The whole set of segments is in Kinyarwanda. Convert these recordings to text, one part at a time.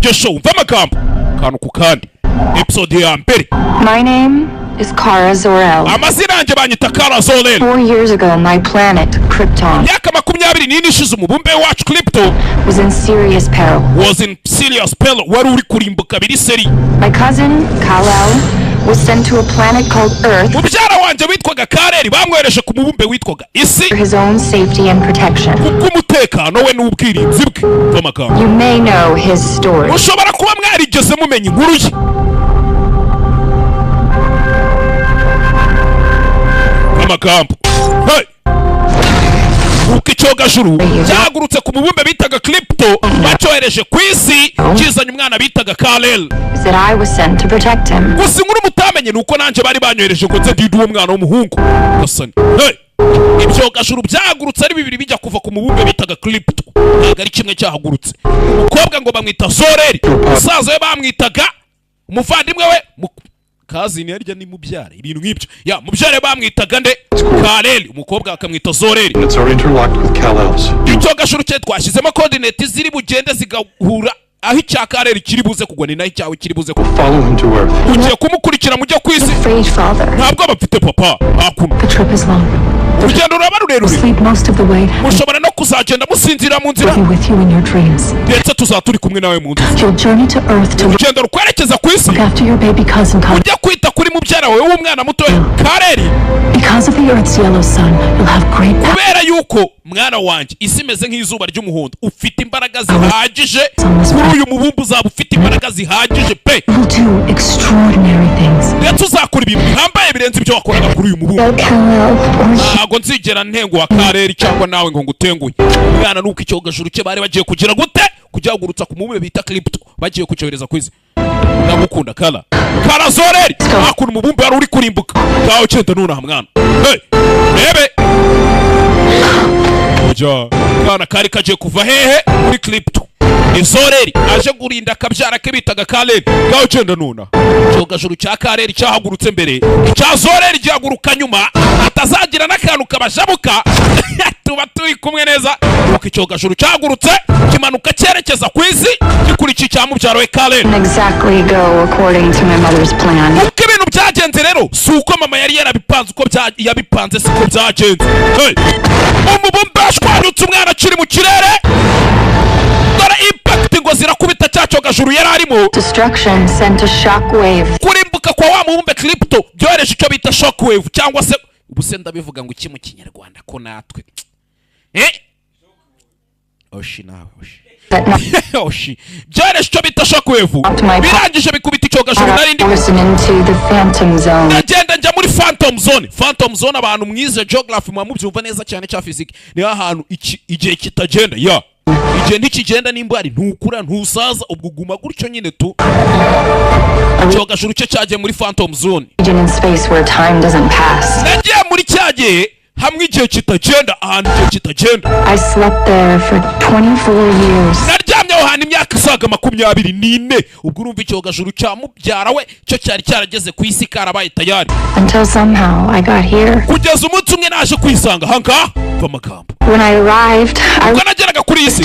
radio show umva amagambo kantu ku kandi episode ya mbere. My name is Kara Zor-El. Amazina yanjye banyita Kara Zor-El. 4 years ago, my planet, Krypton, yaka 24 ishize umubumbe wacu Krypton was in serious peril. Wari uri kurimbuka biri seri. My cousin, Kal-El, was sent to a planet called Earth mubyara wanje witwaga Kareli bamwereje ku mubumbe witwaga isi for his own safety and protection. umutekano we n'ubwirinzi bwe. Vamagambo You may know his story. ushobora kuba mwarigeze mumenya inkuru ye. Vamagambo hey uko icyogajuru cyagurutse ku mubumbe bitaga Krypto bacyohereje ku isi kizanye umwana bitaga Kal-El. That I was sent to protect him. gusa inkuru mutamenye nuko nanje bari banyohereje ngo nze ndidu uwo mwana w'umuhungu gasani. Hey ibyogajuru byagurutse ari bibiri bijya kuva ku mubumbe bitaga Krypto ntabwo ari kimwe cyahagurutse. Umukobwa ngo bamwita Zor-El, umusaza we bamwitaga umuvandimwe we kazini yarya ni mubyare ibintu nk'ibyo ya mubyare bamwitaga nde Kal-El, umukobwa akamwita Zor-El. Icyogajuru cye twashyizemo coordinate ziri bugende zigahura aho icya Kal-El kiri buze kugwa ni naho icyawe kiri buze kugwa. Ugiye kumukurikira mujya ku isi ntabwo abafite papa akuno. urugendo ruraba rurerure mushobora no kuzagenda musinzira mu nzira ndetse tuzaturi kumwe nawe mu nzira. urugendo rukwerekeza ku isi ujya kwita kuri mubyara wawe w'umwana muto Kal-El kubera yuko mwana wanjye isi imeze nk'izuba ry'umuhondo ufite imbaraga zihagije kuri uyu mubumbe uzaba ufite imbaraga zihagije pe ndetse uzakora ibintu bihambaye birenze ibyo wakoraga kuri uyu mubumbe. ntabwo nzigera ntenguha Kal-El cyangwa nawe ngo ngutenguye. umwana nuko icyogajuru cye bari bagiye kugira gute kujyagurutsa ku mubumbe bita Krypto bagiye kucyohereza ku isi. ndagukunda Kara Zor-El akuna umubumbe wari uri kurimbuka ngaho cyenda nunaha mwana. Hey rebe oja kana kari kagiye kuva hehe muri Krypto. Zor-El aje gurinda akabyara ke bitaga Kal-El ngaho cyenda nuna. Icyogajuru cya Kal-El cyahagurutse mbere icya Zor-El gihaguruka nyuma atazagira n'akantu kabashabuka tuba turi kumwe neza. uko icyogajuru cyahagurutse kimanuka cyerekeza ku isi gikurikiye cya mubyara we Kal-El. uko ibintu byagenze rero si uko mama yari yarabipanze uko yabipanze siko byagenze. Hey umubumbe washwanyutse umwana akiri mu kirere dore impact ngo zirakubita cya cyogajuru yari arimo. Destruction sent a shockwave. kurimbuka kwa wa mubumbe Krypto byohereje icyo bita shockwave cyangwa se ubuse ndabivuga ngo iki mu kinyarwanda ko natwe oshi nawe oshi byohereje icyo bita shockwave birangije bikubita icyogajuru narindi ndagenda njya muri phantom zone. Phantom zone abantu mwize geography mubyumva neza cyane cya physics ni ahantu igihe kitagenda ya igihe ntikigenda nimba ari ntukura ntusaza ubwo guma gutyo nyine tu. icyogajuru cye cyagiye muri phantom zone nagiye muri cyagiye hamwe igihe kitagenda ahantu igihe kitagenda. naryamye aho hantu imyaka isaga 24 ubwo urumva icyogajuru cya mubyara we cyo cyari cyarageze ku isi karabaye tayari kugeza umunsi umwe naje kwisanga ahangaha vamagambo. ubwo nageraga kuri isi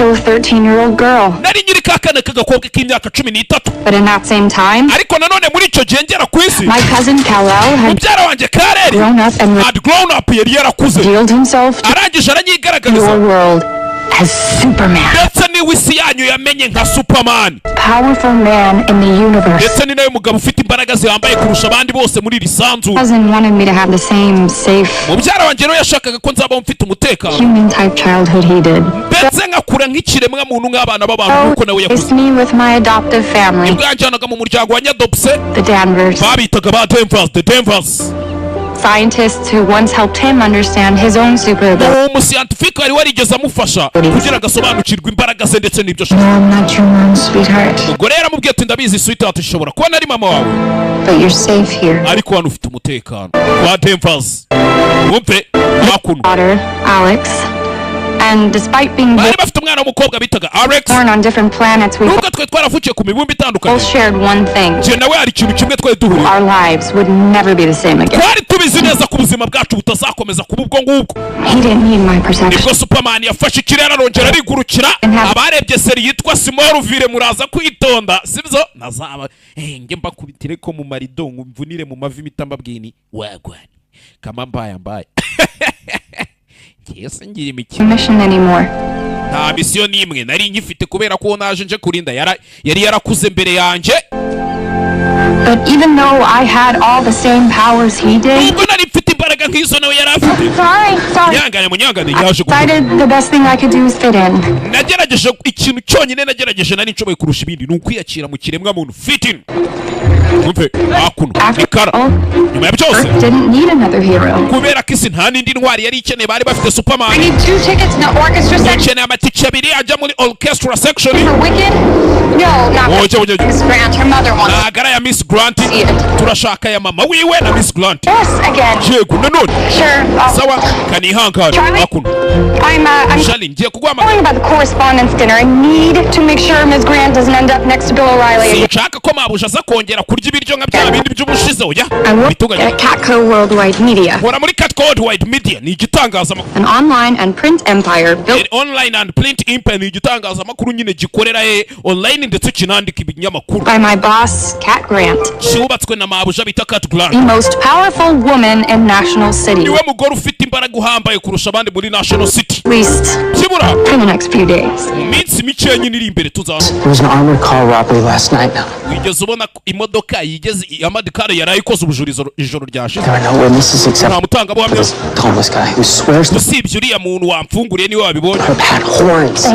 nari nyiri kakana k'agakobwa k'imyaka 13 ariko nanone muri icyo gihe ngera ku isi mubyara wanjye Kal-El had grown up yari yarakuze arangije aranyigaragariza ndetse niwe isi yanyu yamenye nka Superman. ndetse ni nawe mugabo ufite imbaraga zihambaye kurusha abandi bose muri iri sanzu. mubyara wanjye rero yashakaga ko nzabaho mfite umutekano ndetse nkakura nk'ikiremwa muntu nk'abana b'abantu nk'uko nawe yakuze. nibwo yanjyanaga mu muryango wa nyadopse babitaga ba Denvers. Scientists who once helped him understand his own superability. umuscientifique wari warigeze amufasha kugira agasobanukirwa imbaraga ze ndetse n'ibyo ashaka. No, I'm not your mom, sweetheart. ubwo rero amubwiye ati ndabizi sweetheart ushobora kuba nari mama wawe but you're safe here. ariko hano ufite umutekano wa Denvers. wumve makuno daughter Alex And despite being bari bafite umwana w'umukobwa bitaga Alex. born on different planets, we Nubwo twe twaravukiye ku mibumbe itandukanye. both shared one thing. Je nawe hari ikintu kimwe twari duhuriye. Our lives would never be the same again. Twari tubizi neza ku buzima bwacu butazakomeza kuba ubwo ngubwo. He didn't need my protection. Nibwo Superman yafashe ikirere arongera arigurukira. Abarebye seri yitwa Smallville muraza kwitonda. Sibyo? Nazaba nge mbakubitire ko mu marido ngumvunire mu mavi mitambabwini. Wagwani. Kama mbaya. Yes, ngira imikino. Mission anymore. Nta mission nimwe nari ngifite kubera ko naje nje kurinda yari yarakuze mbere yanje. But even though I had all the same powers he did, Nubwo nari mfite imbaraga nk'izo nawe yari afite. sorry. Nyangane yaje Decided the best thing I could do is fit in. nagerageje ikintu cyonyine nagerageje nari nshoboye kurusha ibindi ni ukwiyakira mu kiremwa muntu fit in. Umve akuno ikara nyuma ya byose Didn't need another hero. kubera ko isi nta n'indi ntwari yari ikeneye bari bafite I Superman. need 2 tickets in the orchestra section. Ikeneye amatike abiri ajya muri orchestra section. For Wicked? No, not Oje. Miss Grant. Her mother wants Nagara ya Miss Grant See it. turashaka ya mama wiwe na Miss Grant. Yes, again. Yego nanone Sure. sawa kanihangana Charlie? akuno I'm Charlie ngiye calling kugwamagana. about the correspondence dinner. I need to make sure Miss Grant doesn't end up next to Bill O'Reilly. Sinshaka ko mabuja aza kongera kurya ibiryo nka bya bindi by'ubushize oya. I work Bitunganya. at Catco Worldwide Media, Nkora muri Catco Worldwide Media ni igitangazamakuru. an online and print empire built Online and print empire ni igitangazamakuru nyine gikorera online ndetse kinandika ibinyamakuru. by my boss, Cat Grant, Cyubatswe na mabuja bita Cat Grant. the most powerful woman in National City. Niwe mugore ufite imbaraga uhambaye kurusha abandi muri National City. At least Kibura for the next few days. mu minsi mike nyine iri imbere tuzaza. There was an armored car robbery last night. Wigeze ubona imodoka yigeze amadikare yarayikoze ubujurizo ijoro ryashize. There are no witnesses except Nta mutangabuhamya. this homeless guy who swears the Usibye uriya muntu wamfunguriye niwe wabibonye. perp had horns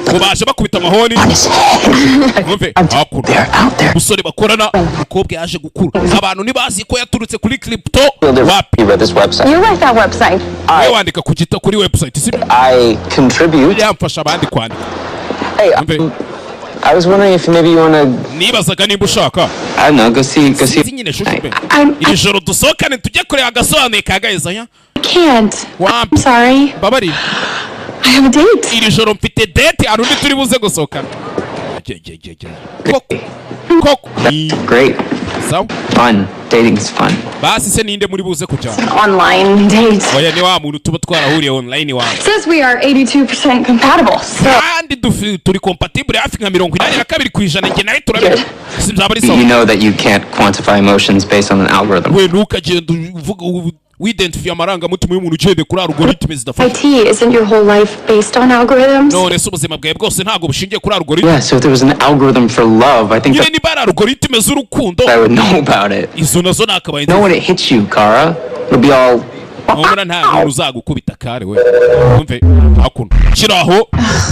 Ngo baje bakubita amahoni. on his head. Umve hakuno. They're out there. Umusore bakorana umukobwa yaje gukura. Abantu ntibazi ko yaturutse kuri crypto. Wapi? You read this website. You like that website? Niwe wandika kuri website sibyo? I contribute. Yamfasha abandi kwandika. Hey, Umve I was wondering if maybe you want to, nibazaga nimba ushaka. I don't know, go see. Sinzi nyine shushu pe. I Iri joro dusohokane tujye kureba Agasobanuye kagaheza ya. can't. Wapi? I'm sorry. Babari. I have a date. Iri joro mfite date hari undi turi buze gusohokana. Koko. Great. Sawa. Fun. Dating's fun. Basi se ninde muri buze kujyana? Online date. Oya ni wa muntu tuba twarahuriye online wa. Says we are 82% compatible. So Kandi turi compatible hafi nka 82% njye nawe turabira. Sibyaba ari You sawa. know that you can't quantify emotions based on an algorithm. We ntukagenda uvuga identify amarangamutima y'umuntu ugende kuri algoritme zidafasha. IT isn't your whole life based on algorithms? None se ubuzima bwawe bwose ntabwo bushingiye kuri algoritme. Yeah, so if there was an algorithm for love, I think Nyine that niba ari algoritme z'urukundo I would know about it. izo nazo nakabaye Know when it hits you, Kara, it'll be all. Ubona nta muntu uzagukubita kare we. Umve hakuno. Kiraho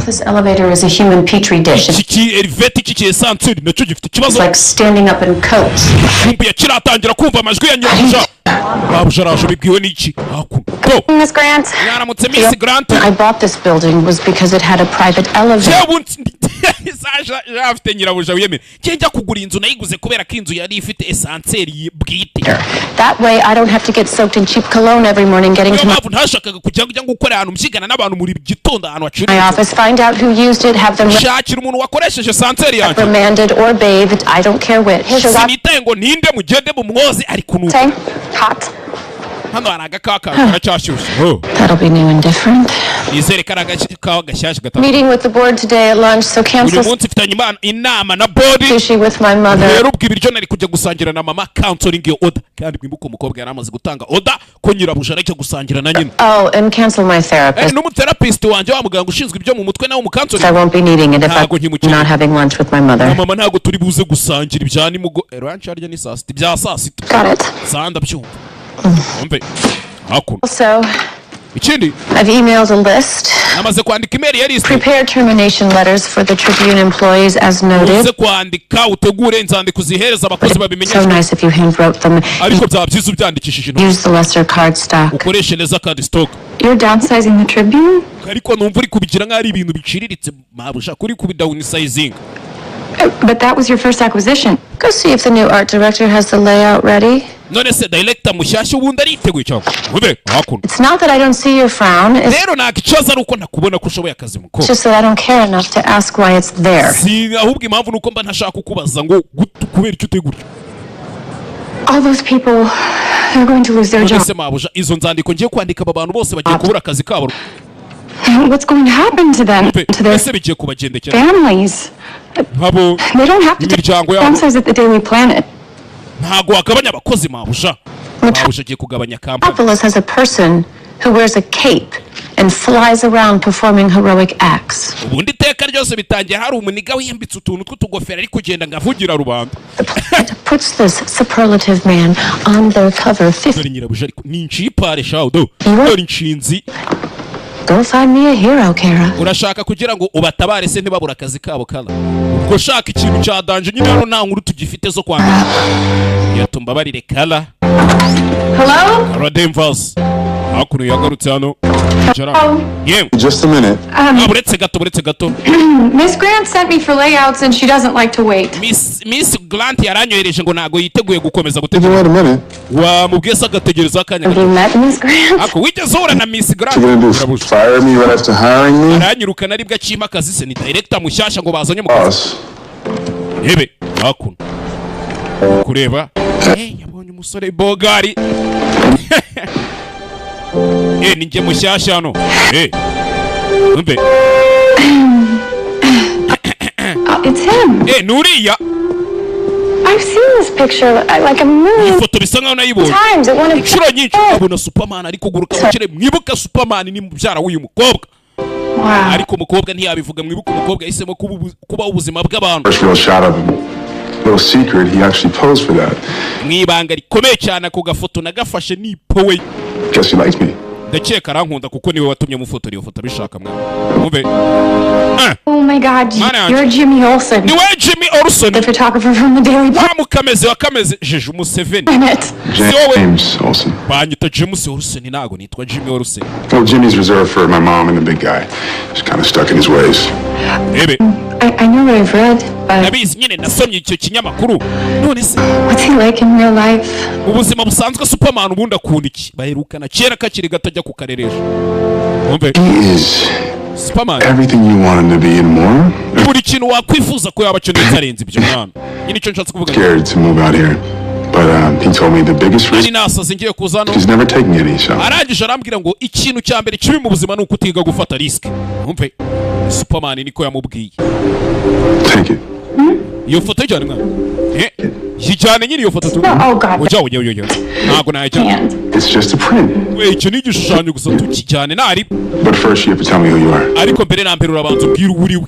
This elevator is a human petri dish. It's iki elevate iki esanseri nacyo gifite ikibazo. like standing up in coats. Kumbuye kiratangira kumva amajwi ya nyabuja. Babuja araje bibwiwe n'iki? Hakuno. Go. Miss Grant, Mwaramutse Miss Grant. I bought this building was because it had a private elevator. afite nyirabuja wiyemera njya kugura inzu nayiguze kubera ko inzu yari ifite esanseri bwite. That way I don't have to get soaked in cheap cologne every morning getting Niyo to my mpamvu ntashakaga kujya gukora ahantu mbyigana n'abantu muri gitondo ahantu my office, find out who used it, have them shakira umuntu wakoresheje esanseri yanjye. reprimanded or bathed. I don't care which. Sinitaye ngo ninde mugende mumwoze ari kunuka. say hot. Hano hari agakawa karacyashyushye. That'll be new and different. Nizere ko ari agakawa gashyashye gatatu. Meeting with the board today at lunch, so Uyu cancel munsi mfitanye inama na board. sushi with my mother. Rero ubwo ibiryo nari kujya gusangira na mama counseling iyo order kandi mwibuka umukobwa yari amaze gutanga order ko nyirabuja arajya gusangira na nyina. Oh, and cancel my therapist. N'umutherapist wanjye wa muganga ushinzwe ibyo mu mutwe nawe I umucounseling. won't be needing it if Ntago I'm nkimukeneye. not having lunch with my mother. Mama ntago turi buze gusangira ibya lunch arya ni saa sita ibya saa sita. Got it. Saa ndabyumva. Umve hakuno. Also, Ikindi I've emailed a list. namaze kwandika email ya list. Prepare termination letters for the Tribune employees as noted. uze kwandika utegure inzandiko zihereza abakozi So babimenyesha nice if you handwrote them. ariko byaba byiza ubyandikishije intoki Use the lesser card stock. ukoreshe neza kandi stock. you're downsizing the Tribune? Ariko numva uri kubigira nk'ari ibintu biciriritse mabusha kuri kubidownsizing. But that was your first acquisition. Go see if the new art director has the layout ready. none se director mushyashya ubundi ariteguye cyangwa ube hakuno. It's not that I don't see your frown. It's rero nta kibazo ari uko nakubona ko ushoboye akazi mukobwa. just that I don't care enough to ask why it's there. Si ahubwo impamvu nuko mba ntashaka kukubaza ngo kubera icyo utegura. All those people, they're going to lose their jobs. None se mabuja izo nzandiko ngiye kwandika aba bantu bose bagiye kubura akazi kabo. What's going to happen to them? To their ese bigiye kubagendekera. families. Habo They don't have to take imiryango yabo. sponsors at the Daily Planet. Ntago wagabanya abakozi mabuja. Mabuja agiye kugabanya kampani. Metropolis has a person who wears a cape and flies around performing heroic acts. Ubundi iteka ryose bitangiye hari umuniga wiyambitse utuntu tw'utugofero ari kugenda ngavugira rubanda. It puts this superlative man on their cover. Dore nyirabuja ariko ni incipare shawdo. Dore inshinzi. Go find me a hero, Kara. Urashaka kugira ngo ubatabare se ntibabura akazi kabo kala. Ubwo shaka ikintu cya danje nyine hano nta nkuru tugifite zo kwandika. Yatumba barire kala. Hello? Kara Denvers. Hakuno yagarutse hano. Yewe. Just a minute. Buretse gato. Miss Grant sent me for layouts and she doesn't like to wait. Miss Grant yaranyohereje ngo nago yiteguye gukomeza Wait gutegura. a minute. Wa mubwesa agategereza akanya. Have you met Miss Grant? Ako wigeze uhura na Miss Grant? What you gonna do? Fire me right after hiring me? Aranyirukana aribwo akima akazi se ni director mushyashya ngo bazanye mu kazi. Boss. Yebe. Hakuno. Kureba. Yabonye umusore bogari. Ninjye mushyashya hano. Umbe. It's him. Nuriya. I've seen this picture like a million Ifoto bisa nkaho nayibonye. times at one of Inshuro nyinshi abona Superman ariko guruka mukire mwibuka Superman ni mubyara w'uyu mukobwa. Wow. Ariko umukobwa ntiyabivuga mwibuka umukobwa yahisemo kuba ubuzima bw'abantu. First real shot of him. Little secret, he actually posed for that. Mwibanga rikomeye cyane ku gafoto nagafashe ni powe. Guess he likes me. Ndakeka arankunda kuko niwe watumye mufotora iyo foto bishaka mwana. Umve. Oh my God, Mana you're Jimmy Olsen, Niwe Jimmy Olsen. the photographer from the Daily Mukameze wakameze jeje umuseveni. Planet. James Olsen. Banyita James Olsen ntago nitwa Jimmy Olsen. Well, Jimmy's reserved for my mom and the big guy. He's kind of stuck in his ways. Ebe. I know what I've read, but Nabizi nyine nasomye icyo kinyamakuru. None se what's he like in real life? ubuzima busanzwe Superman ubundi akunda iki? Baherukana kera kakiri gatajya ku karereje. Umve. He is Superman. everything you want him to be and more. Buri kintu wakwifuza ko yaba cyo ntarenze ibyo mwana. Nyine icyo nshatse kuvuga. Scared to move out here. But he told me the biggest risk Ari nasaze ngiye kuzano. he's never taking any, so Arangije arambwira ngo ikintu cya mbere kibi mu buzima ni ukutiga gufata risk. Umve. Superman niko yamubwiye. take it. Iyo foto ijyana mwana. Yijyane nyine iyo foto tu. Oh God. Oya. Ntago nayijyana. And It's just a print. Icyo ni igishushanyo gusa tukijyane ntari. But first, you have to tell me who you are. Ariko mbere na mbere urabanza ubwira uriwe.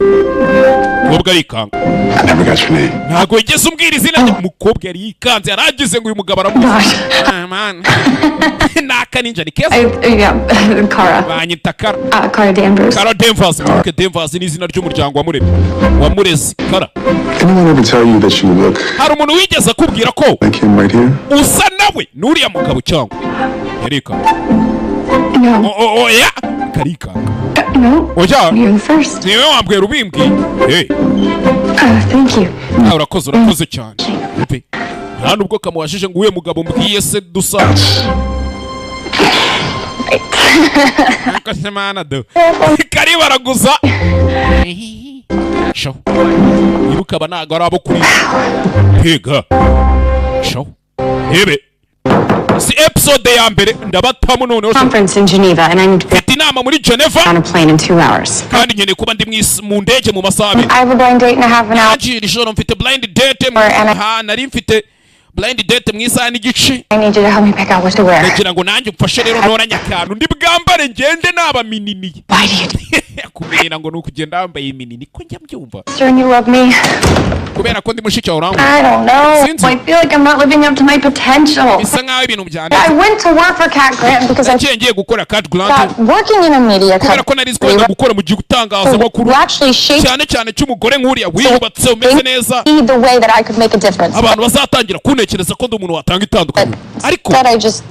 Mukobwa arikanga. I never got your name. Ntago yigeze umbwira izina rye. Umukobwa yari yikanze yaragize ngo uyu mugabo aramuzi. Man. Naka ninja ni keza. yeah, Kara. Banyita Kara. Kara Danvers. Kara Denvers. Mwibuke Denvers ni izina ry'umuryango wamurezi. Kara. Anyone ever tell you that you look Hari umuntu wigeze akubwira ko like him right here? usa nawe n'uriya mugabo cyangwa yarikanga. No. Oya. Karikanga. No. Oya. You're the first. Niwe wambwira ubimbwiye. Thank you. Urakoze cyane. Nta nubwo kamuwashije ngo uwe mugabo mbwiye se dusa. Akasemana do. Kari baraguza. Show. Ibuka banaga arabo kuri. Hega. Show. Hebe. Si episode ya mbere ndabatamo none Conference in Geneva, and I need to be mfite inama muri Geneva on a plane in 2 hours. kandi nyene kuba ndi mu ndege mu masaha abiri. I have a blind date in a half an hour. Aji ijoro mfite blind date nari mfite blind date mu isaha n'igice. I need you to help me pick out what to wear. Kugira ngo nanjye mfashe rero ntoranya akantu ndi bwambare ngende naba minini. Why do you Kubera ngo nukugenda wambaye minini ko njya mbyumva. Sir, you love me? Kubera ko ndi mushiki wawe urangwa. I don't know. Since- I feel like I'm not living up to my potential. Bisa nkaho ibintu byane. I went to work for Cat Grant because I Ngiye gukora Cat Grant. thought working in a media Kubera ko nari zikunda gukora mu gihe utangaza makuru. actually shaped Cyane cyane cy'umugore nk'uriya wiyubatse umeze neza. me the way that I could make a difference. Abantu bazatangira kuntekereza ko ndi umuntu watanga itandukanye. Ariko That I just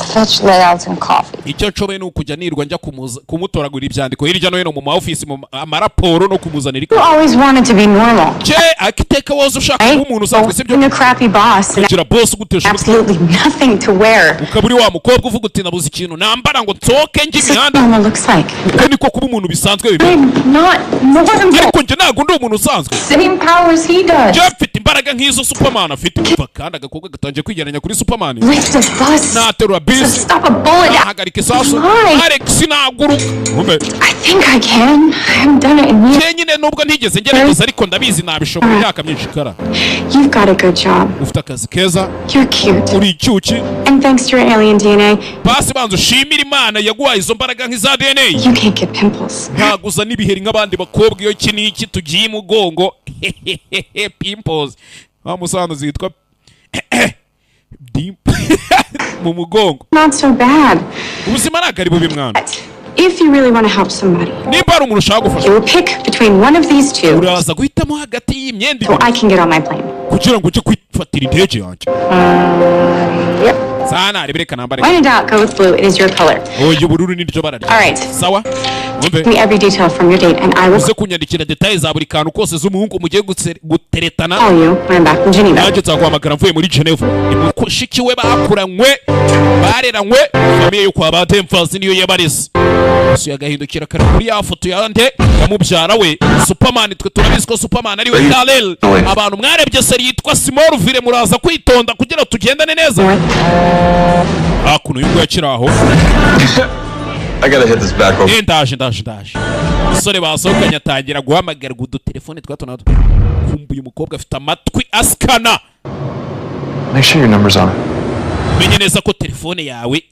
Fetch layouts and coffee. icyo nshoboye ni ukujya nirwa njya kumutoragura ibyandiko hirya no hino mu maofisi mu amaraporo no kumuzanira You always wanted to be normal. cye akiteka woza ushaka kuba umuntu usanzwe sibyo Being a crappy boss and kugira boss ugutesha absolutely nothing to wear. ukaba uri wa mukobwa uvuga uti nabuze ikintu nambara ngo nsohoke njye This is what imihanda normal looks like. uko niko kuba umuntu bisanzwe bibiri I'm not normal. ariko njye ntabwo ndi umuntu usanzwe Same powers he does. njye mfite imbaraga nk'izo Superman afite kuva kandi agakobwa gatangiye kwigeranya kuri Superman Lift a bus. naterura To bisi stop a bullet. nahagarika isasu Why? Alex naguruka umve I think I can. I haven't done it in years. njye nyine nubwo ntigeze ngerageza ariko ndabizi nabishobora imyaka myinshi kara You've got a good job. ufite akazi keza You're cute. uri icyuki And thanks to your alien DNA, basi banza ushimira Imana yaguhaye izo mbaraga nk'iza DNA you can't get pimples. ntaguza n'ibiheri nk'abandi bakobwa iyo iki n'iki tugiye imugongo pimples wa musanzu zitwa mu mugongo Not so bad. ubuzima ntabwo ari bubi mwana But if you really want to help somebody, nimba hari umuntu ushaka gufasha you will pick between one of these two uraza guhitamo hagati y'imyenda so ibiri I can get on my plane. kugira ngo ujye kwifatira indege yanjye Yep. sana reka nambare When in doubt, go with blue. It is your color. oya ubururu niryo bara All right. sawa Give umve me every detail from your date, and I will uze kunyandikira details za buri kantu kose z'umuhungu mugiye guteretana call you when I'm back from Geneva. nanjye nzaguhamagara mvuye muri Geneva ni mushiki we bakuranywe bareranywe famiye yo kwa ba Demfas niyo yabareze so yagahindukira kare kuri ya foto yande yamubyara we Superman twe turabizi ko Superman ari we Kal-El abantu mwarebye seri yitwa Smallville muraza kwitonda kugira tugendane neza akuno yuko yakiraho I gotta hit this back over. ndaje sore basohokanye atangira guhamagara udutelefone twato nato kumbuye umukobwa afite amatwi askana Make sure your number's on it. menye neza ko telefone yawe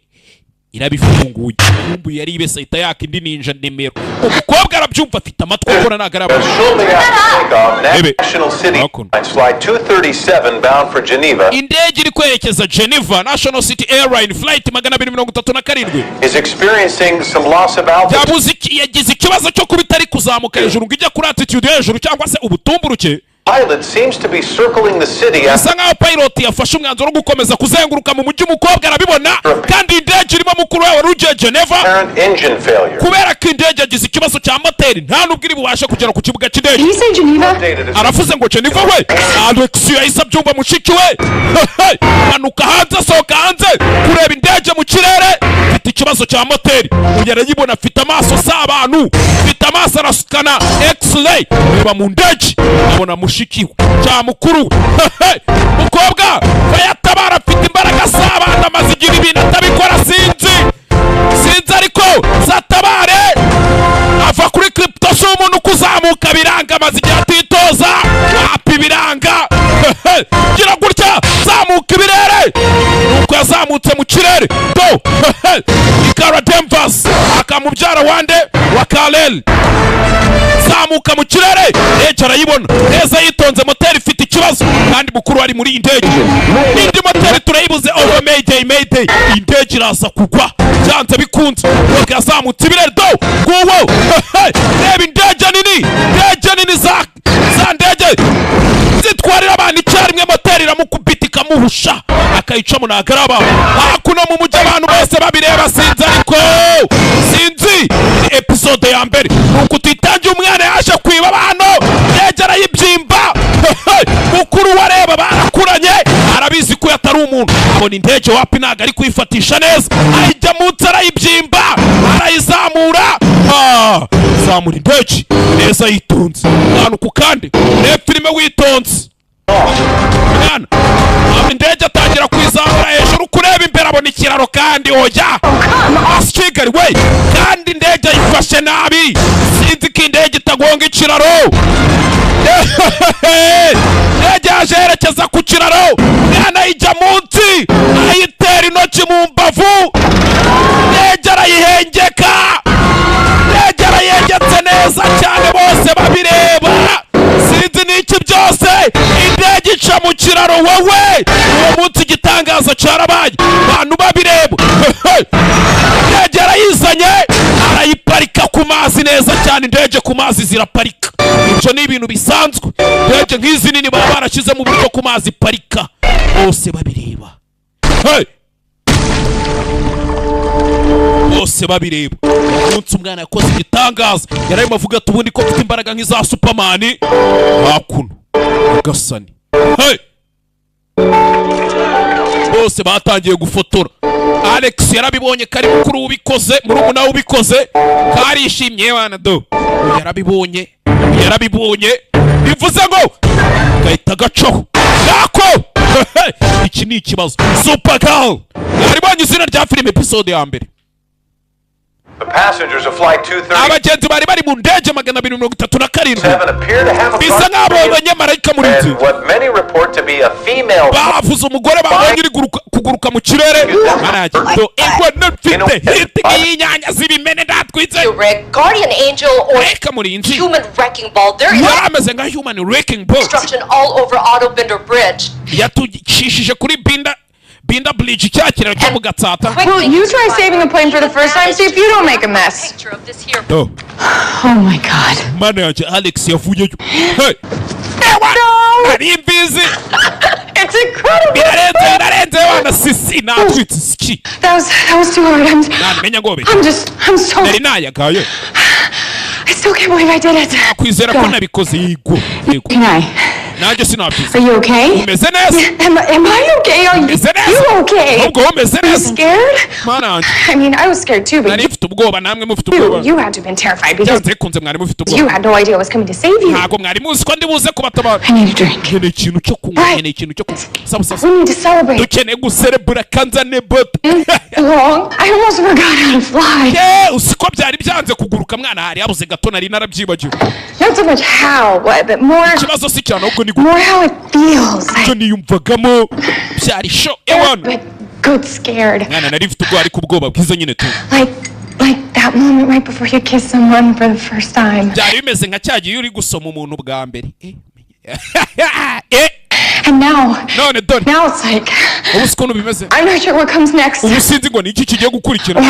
irabifunguye kumbuye yari ibesa ita yaka indi ninja nimero umukobwa arabyumva afite amatwi akora nagaraba Shortly after takeoff, Maybe. National City Welcome. Airlines Flight 237 bound for Geneva indege iri kwerekeza Geneva National City Airline flight 237 is experiencing some loss of altitude. yagize ikibazo cyo kuba itari kuzamuka hejuru ngo ijya kuri altitude hejuru cyangwa se ubutumburuke Pilot seems to be circling the city asa nkaho pilot yafashe umwanzuro wo gukomeza kuzenguruka mu mujyi umukobwa arabibona kandi indege irimo mukuru we wari ugiye Geneva apparent engine failure. kubera ko indege yagize ikibazo cya moteri nta nubwo iri bubashe kugera ku kibuga Did cy'indege you say Geneva? Updated as aravuze ngo Geneva we Alex yahise abyumva mushiki we manuka hanze asohoka hanze kureba indege mu kirere afite ikibazo cya moteri uyu arayibona afite amaso si abantu afite amaso arasukana x-ray reba mu ndege abona mushiki we cya mukuru mukobwa bayatabara afite imbaraga z'abana amaze igihe ibintu atabikora sinzi ariko zatabare ava kuri crypto si umuntu kuzamuka biranga amaze igihe atitoza wapa ibiranga gira gutya zamuka ibirere nuko yazamutse mu kirere do ikara Demfas akamubyara wande wa Kal-El zamuka mu kirere ndege arayibona neza yitonze moteri ifite ikibazo kandi mukuru ari muri indege indi moteri turayibuze over mayday indege iraza kugwa byanze bikunze nuko yazamutse ibirere do nguwo reba indege nini za ndege zitwarira abantu icyarimwe moteri iramukubita ikamuhusha akayicamo nagaraba hakuno mu mujyi abantu bose babireba sinzi episode ya mbere nuko utitangiye umwana yaje kwiba abantu ndege arayibyimba mukuru wareba barakuranye arabizi ko yatari umuntu abona indege wapi ntago ari kuyifatisha neza ayijya munsi arayibyimba arayizamura zamura indege neza yitonze ahantu ku kandi reba filime witonze mwana indege atangira kwizamura hejuru kureba imbere abona ikiraro kandi oya Kigali we kandi indege ayifashe nabi sinzi ko indege itagonga ikiraro indege yaje yerekeza ku kiraro mwana ayijya munsi ayitera intoki mu mbavu indege arayihengeka indege arayengetse neza cyane bose babireba sinzi n'iki byose indege ica mu kiraro wowe uwo munsi igitangazo cyarabaye abantu babireba indege arayizanye arayiparika ku mazi neza cyane indege ku mazi ziraparika ibyo ni ibintu bisanzwe indege nk'izi nini baba barashyize mu buryo ku mazi parika bose babireba bose babireba. Umunsi umwana yakoze igitangaza, yararimo avuga ati ubundi ko mfite imbaraga nk'iza Superman. Hakuno Agasani, hey, bose batangiye gufotora. Alex yarabibonye kari mukuru ubikoze, murumuna ubikoze, karishimye bana do. Yarabibonye bivuze ngo gahita gacaho nako. Iki ni ikibazo. Supergirl yaribonye izina rya film episode ya mbere. The passengers of flight 230 abagenzi bari mu ndege 237 bisa nk'abo abanyamarayika muri iki. what many report to be a female bavuze umugore babonye iri kuguruka mu kirere. Aragito ingwe nafite hiti y'inyanya zibimene ndatwitse. Guardian Angel or human wrecking ball. There is yarameze nka human wrecking ball. destruction all over Autobinder Bridge. Yatushishije kuri Binda Bridge cyakira cyo mu Gatsata. Well, you try saving a plane for the first time, see if you don't make a mess. Picture of this here. Oh my God. Manager Alex yavuye. Hey. No! Ari busy. It's incredible. Birarenze wana sisi na tweet ski. That was too hard. I'm so I still can't believe I did it. Kwizera ko nabikoze yigo. Can I? Nanjye sinabyize. Are you okay? Umeze neza? Am I okay? Are you okay? Ubwo umeze Are you neza? scared? Mana. I mean, I was scared too, but nari mfite ubwoba namwe mufite ubwoba. you had to have been terrified because kunze mwari mufite ubwoba. you had no idea I was coming to save you. Ntago mwari muzi ko ndi buze kubatabara. I need a drink. Ngene ikintu cyo kunywa, ngene ikintu cyo kunywa. We need to celebrate. Dukeneye guserebura kanzane bote. Long. I almost forgot how to fly. Usiko byari byanze kuguruka mwana hari yabuze gato nari narabyibagiwe. Not so much how, but more. Ikibazo si cyane ahubwo ni more how it feels. Cyo niyumvagamo byari show ewan. Good scared. Mwana nari mfite ubwoba ariko ubwoba bwiza nyine tu. Like that moment right before you kiss someone for the first time. Byari bimeze nka cyagiye uri gusoma umuntu bwa mbere. And now it's like ubusikuntu bimeze. I'm not sure what comes next. Ubusinzi ngo niki kigiye gukurikira.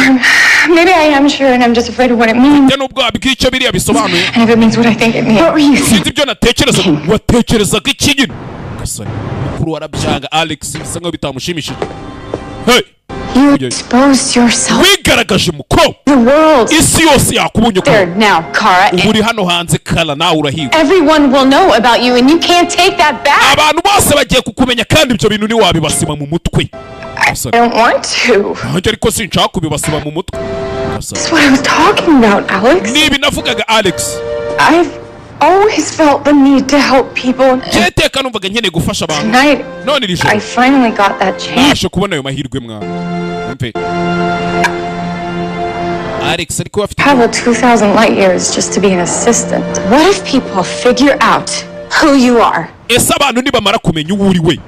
Maybe I am sure and I'm just afraid of what it means. Nubwo bw'icyo biriya bisobanuye. And if it means what I think it means. What were you saying? Sinzi byo natekereza. Watekerezaga iki nyine? Gasani mukuru warabyanga Alex bisa nkaho bitamushimishije. Hey, you exposed yourself. Wigaragaje muko. The world. Isi yose yakubonye ko. Now, Kara. Uri hano hanze kala nawe urahiwe. Everyone will know about you and you can't take that back. Abantu bose bagiye kukumenya kandi ibyo bintu ni wabibasima mu mutwe. I don't want to. Ariko sinshaka kubibasima mu mutwe. That's what I was talking about, Alex. Nibi navugaga Alex. I've always felt the need to help people. Cyeteka numvaga nkeneye gufasha abantu. Tonight, none iri I finally got that chance. Nashe kubona ayo mahirwe mwana. Mpe. Alex ariko afite travel 2,000 light years just to be an assistant. What if people figure out who you are? Ese abantu nibamara kumenya uwo uri we.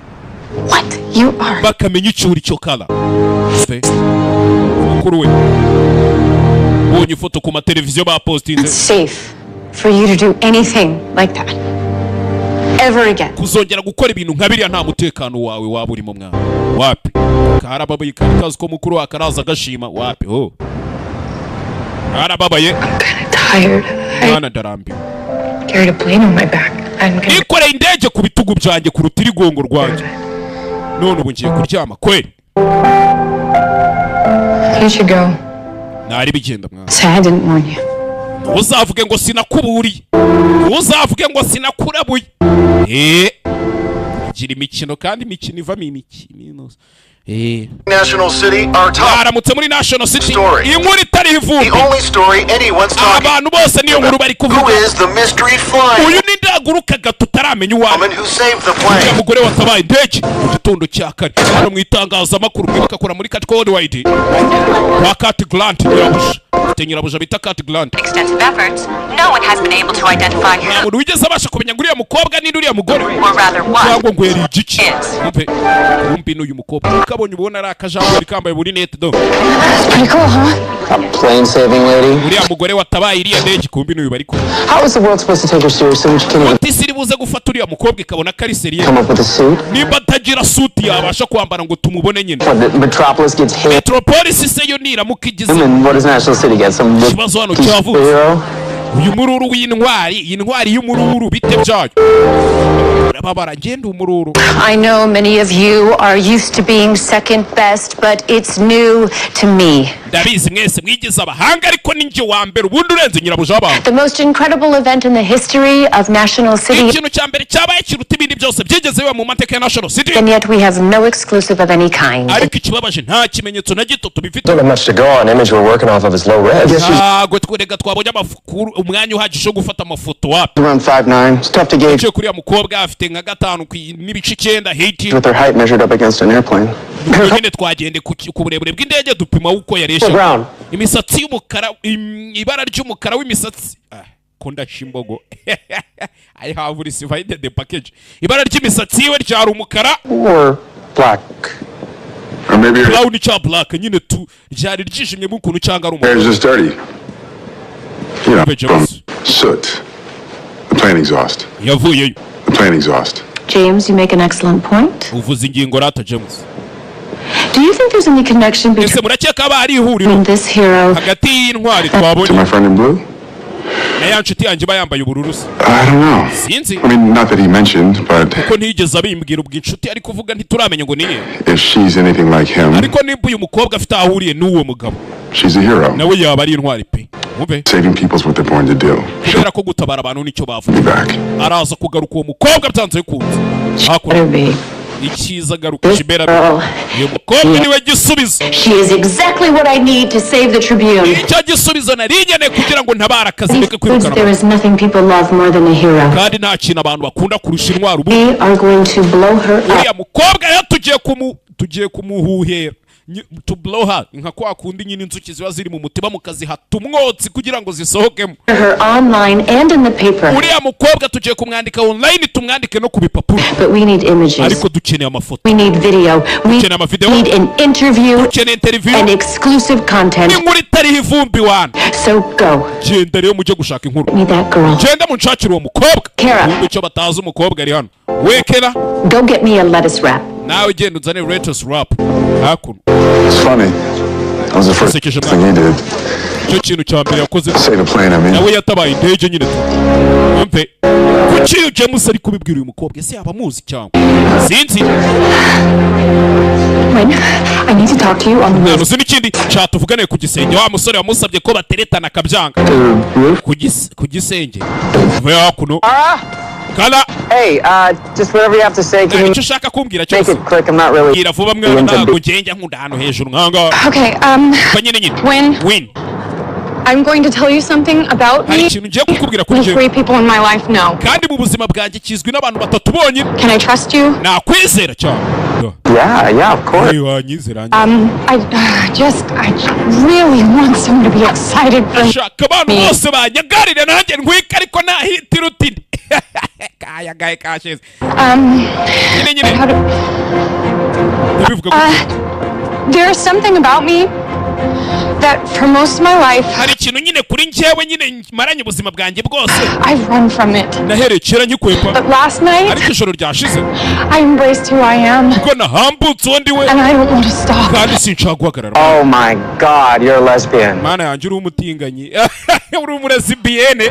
What you are. Bakamenya icyo uri cyo kala. Mukuru we. Ubonye ifoto ku mateleviziyo ba postinze. It's safe for you to do anything like that ever again. Kuzongera gukora ibintu nka biriya nta mutekano wawe waba urimo mwana. Wapi? Karababaye kazi ko mukuru akaraza gashima wapi ho. Karababaye. I'm kind of tired. Mwana darambiwe. Carried a plane on my back. Ikore indege ku bitugu byanjye ku rutirigongo rwanjye. None ubu ngiye kuryama kweli. You should go. Nari bigenda mwana. Say I didn't warn you. Uzavuge ngo sinakuburiye. Uzavuge ngo sinakurabuye. Gira imikino kandi imikino ivamo imikino. National City, our top. Aramutse muri National City. Inkuru itari ivumbi. The only story anyone's talking. Abantu bose niyo nkuru bari kuvuga. Who is the mystery flying? Uyu ni ndaguruka gatutaramenye uwa. Woman who saved the plane. Ya mugore watabaye indege mu gitondo cya kare. Hano mu itangazamakuru bakakora muri Cat Worldwide. Kwa Cat Grant nyirabuja. Nyirabuja bita Cat Grant. Extensive efforts, no one has been able to identify who. Ntabwo wigeze abasha kumenya nguriya mukobwa ni nduriya mugore. Or rather what? Ngo ngweri igiki. Umpe n'uyu mukobwa. Kabonye ubona ari akajambo rikambaye buri net do. Pretty cool, huh? A plane saving lady. Uriya mugore watabaye iriya ndege kumbi n'uyu bari ko. How is the world supposed to take her seriously when she can't even Tisiri buze gufata uriya mukobwa ikabona kari seriye. come up with a suit? Niba tagira suit yabasha kwambara ngo tumubone nyine. Metropolis gets hit. Metropolis se yo nira mukigize. And what does National City get? Some kibazo hano cyavuze. uyu mururu w'intwari intwari y'umururu bite byayo urababara ngenda umururu. I know many of you are used to being second best, but it's new to me. ndabizi mwese mwigize abahanga ariko ninjye wa mbere ubundi urenze nyirabuja abantu. The most incredible event in the history of National City. ikintu cya mbere cyabaye kiruta ibindi byose byigeze biba mu mateka ya National City. And yet we have no exclusive of any kind. ariko ikibabaje nta kimenyetso na gito tubifite. Not much to go on. Image we're working off of is low res. ntabwo twurega twabonye amakuru umwanya uhagije wo gufata amafoto wapi. Around 5'9". It's tough to gauge. icyo kuriya mukobwa afite nka 5 n'ibice 9 hiti. With their height measured up against an airplane. nyine twagende ku burebure bw'indege dupima uko yaresha. imisatsi y'umukara ibara ry'umukara w'imisatsi ko ndashimbogo I have received the package. ibara ry'imisatsi we ryari umukara Or black. Or maybe her brown cha black nyine tu ryari ryishimye mu kuntu cyanga ari hair is umukara. just dirty. You know, Pajamas. from soot. The plane exhaust. yavuyeyo. The plane exhaust. James, you make an excellent point. uvuze ingingo rata James. Do you think there's any connection ese between murakeka aba ari ihuriro this hero hagati y'intwari To twabonye my friend in blue? na ya nshuti yanjye iba yambaye ubururu se? I don't know. sinzi I mean, not that he mentioned, but ko ntiyigeze abimbwira ubwo inshuti ari kuvuga ntituramenya ngo niye. if she's anything like him, ariko nimba uyu mukobwa afite ahuriye n'uwo mugabo she's a hero. nawe yaba ari intwari pe. Mube Saving people's what they're born to do. She'll kubera ko gutabara abantu nicyo be bavuga. back. araza kugaruka uwo mukobwa byanze bikunze. better be? icyiza garuka This kibera. girl, uyu mukobwa niwe gisubizo. she is exactly what I need to save the Tribune. icyo gisubizo naringeneye kugira ngo ntabara akazi These reke foods, there kwirukana. is nothing people love more than a hero. kandi nta kintu abantu bakunda kurusha intwari ubu. We are going to blow her up. uriya mukobwa rero tugiye kumuhuhera to blow her nka kwa kundi nyine inzuki ziba ziri mu mutima mukazihata umwotsi kugira ngo zisohokemo. Her online and in the paper. uriya mukobwa tugiye kumwandika online tumwandike no ku bipapuro. But we need images. ariko dukeneye amafoto. We need video. We Dukeneye amavideo. need an interview dukeneye interview. and exclusive content. inkuru itariho ivumbi wana. So go. genda rero mujye gushaka inkuru. Me that girl. genda munshakire uwo mukobwa. Kara. Nubwo icyo batazi umukobwa ari hano. wekera Go get me a lettuce wrap. nawe genda uzane lettuce wrap hakuno. It's funny. That was the first It's a thing he did. icyo kintu cya mbere yakoze Save a plane, I mean. nawe yatabaye indege nyine tu. mve kuki iyo James ari kubibwira uyu mukobwa ese yaba amuzi cyangwa sinzi. When I need to talk to you on the nta roof. nuzi n'ikindi cyatuvugane ku gisenge wa musore wamusabye ko bateretana akabyanga ku gisenge vuba hakuno. kala Hey, just whatever you have to say. Can you icyo ushaka kumbwira make cyose it quick? I'm not really bwira vuba mwana ntabwo ngenge nkunda ahantu hejuru nkanga. Okay, nyine when I'm going to tell you something about hari me ikintu ngiye kukubwira kuri the jewe three people in my life know. kandi mu buzima bwanjye kizwi n'abantu batatu bonyine. Can I trust you? nakwizera cyane. Yeah, of course. wanyizera I really want someone to be excited for me. shaka abantu bose banyagarire nanjye ntwika ariko nahitira uti kayagaye kashize. nyine How to, ndabivuga ko there's something about me that for most of my life hari ikintu nyine kuri njyewe nyine maranye ubuzima bwanjye bwose I've run from it. nahereye kera nkikwepa But last night ariko ijoro ryashize I embraced who I am kuko nahambutse uwo ndi we and I don't want to stop. kandi sinshaka guhagarara. Oh my God, you're a lesbian. mana yanjye uri umutinganyi uri umurezibiyene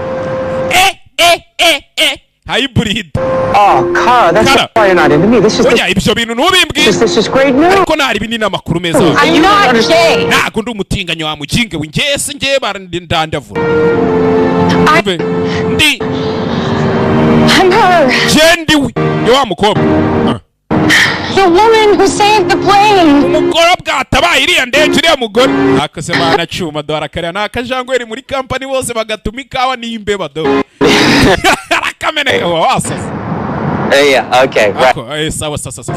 hybrid. Oh, Kara, that's Kara. why you're not into me. This is oya ibyo bintu ntubimbwire this is great news. ariko ntari binini amakuru meza. I'm not gay. ntabwo ndi umutinganyi wa muginge we njye se njye barandandavura. ndi I'm her. je ndiwe ni wa mukobwa. The woman who saved the plane. umugore bwatabaye iriya ndege uriya mugore akase mana cyuma dora kare nakajangweri muri company bose bagatuma ikawa n'imbeba do arakamene wasasa. Yeah, okay. Right. sawa sasa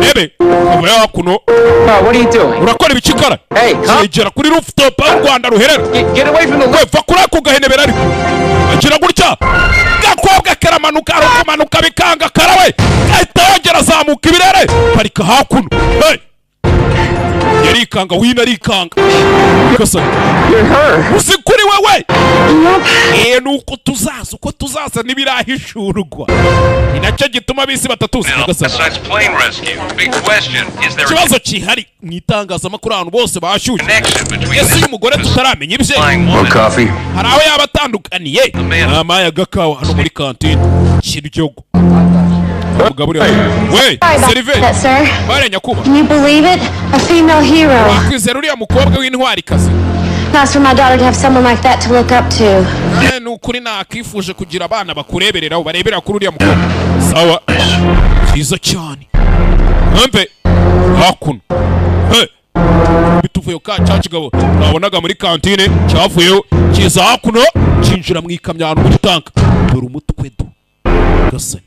rebe uvuye hakuno. What are you doing? urakora ibikikara. Hey, come. yegera kuri rooftop aho Rwanda ruherera. Get away from the we va kuri ako gahenebera ariko agira gutya gakobwa karamanuka arukumanuka bikanga karawe gahita yongera azamuka ibirere parika hakuno. hey yarikanga wina arikanga Gasani You're her. usikuri wewe nuko tuzaza uko tuzaza nibirahishurwa inacyo gituma bisi batatuzi Gasani ikibazo kihari mwitangazamakuru abantu bose bashyushye ese uyu mugore tutaramenya ibye hari aho yaba atandukaniye n'amaya gakawa hano muri kantine kiryogo Gabriel. Wait, Seriveri. Bare nyakuba. Can you believe it? A female hero. Wakwizera uriya mukobwa w'intwari kazi. Nice for my daughter to have someone like that to look up to. Nukuri nakifuje kugira abana bakureberera barebera kuri uriya mukobwa. Sawa. Cyiza cyane. Mpe. Hakuno. Hey. Bituvuye ka cyacigabo. Nabonaga muri kantine cyavuyeho kiza hakuno cinjira mu ikamyano mu tanka. Dore umutwe do. Gasani.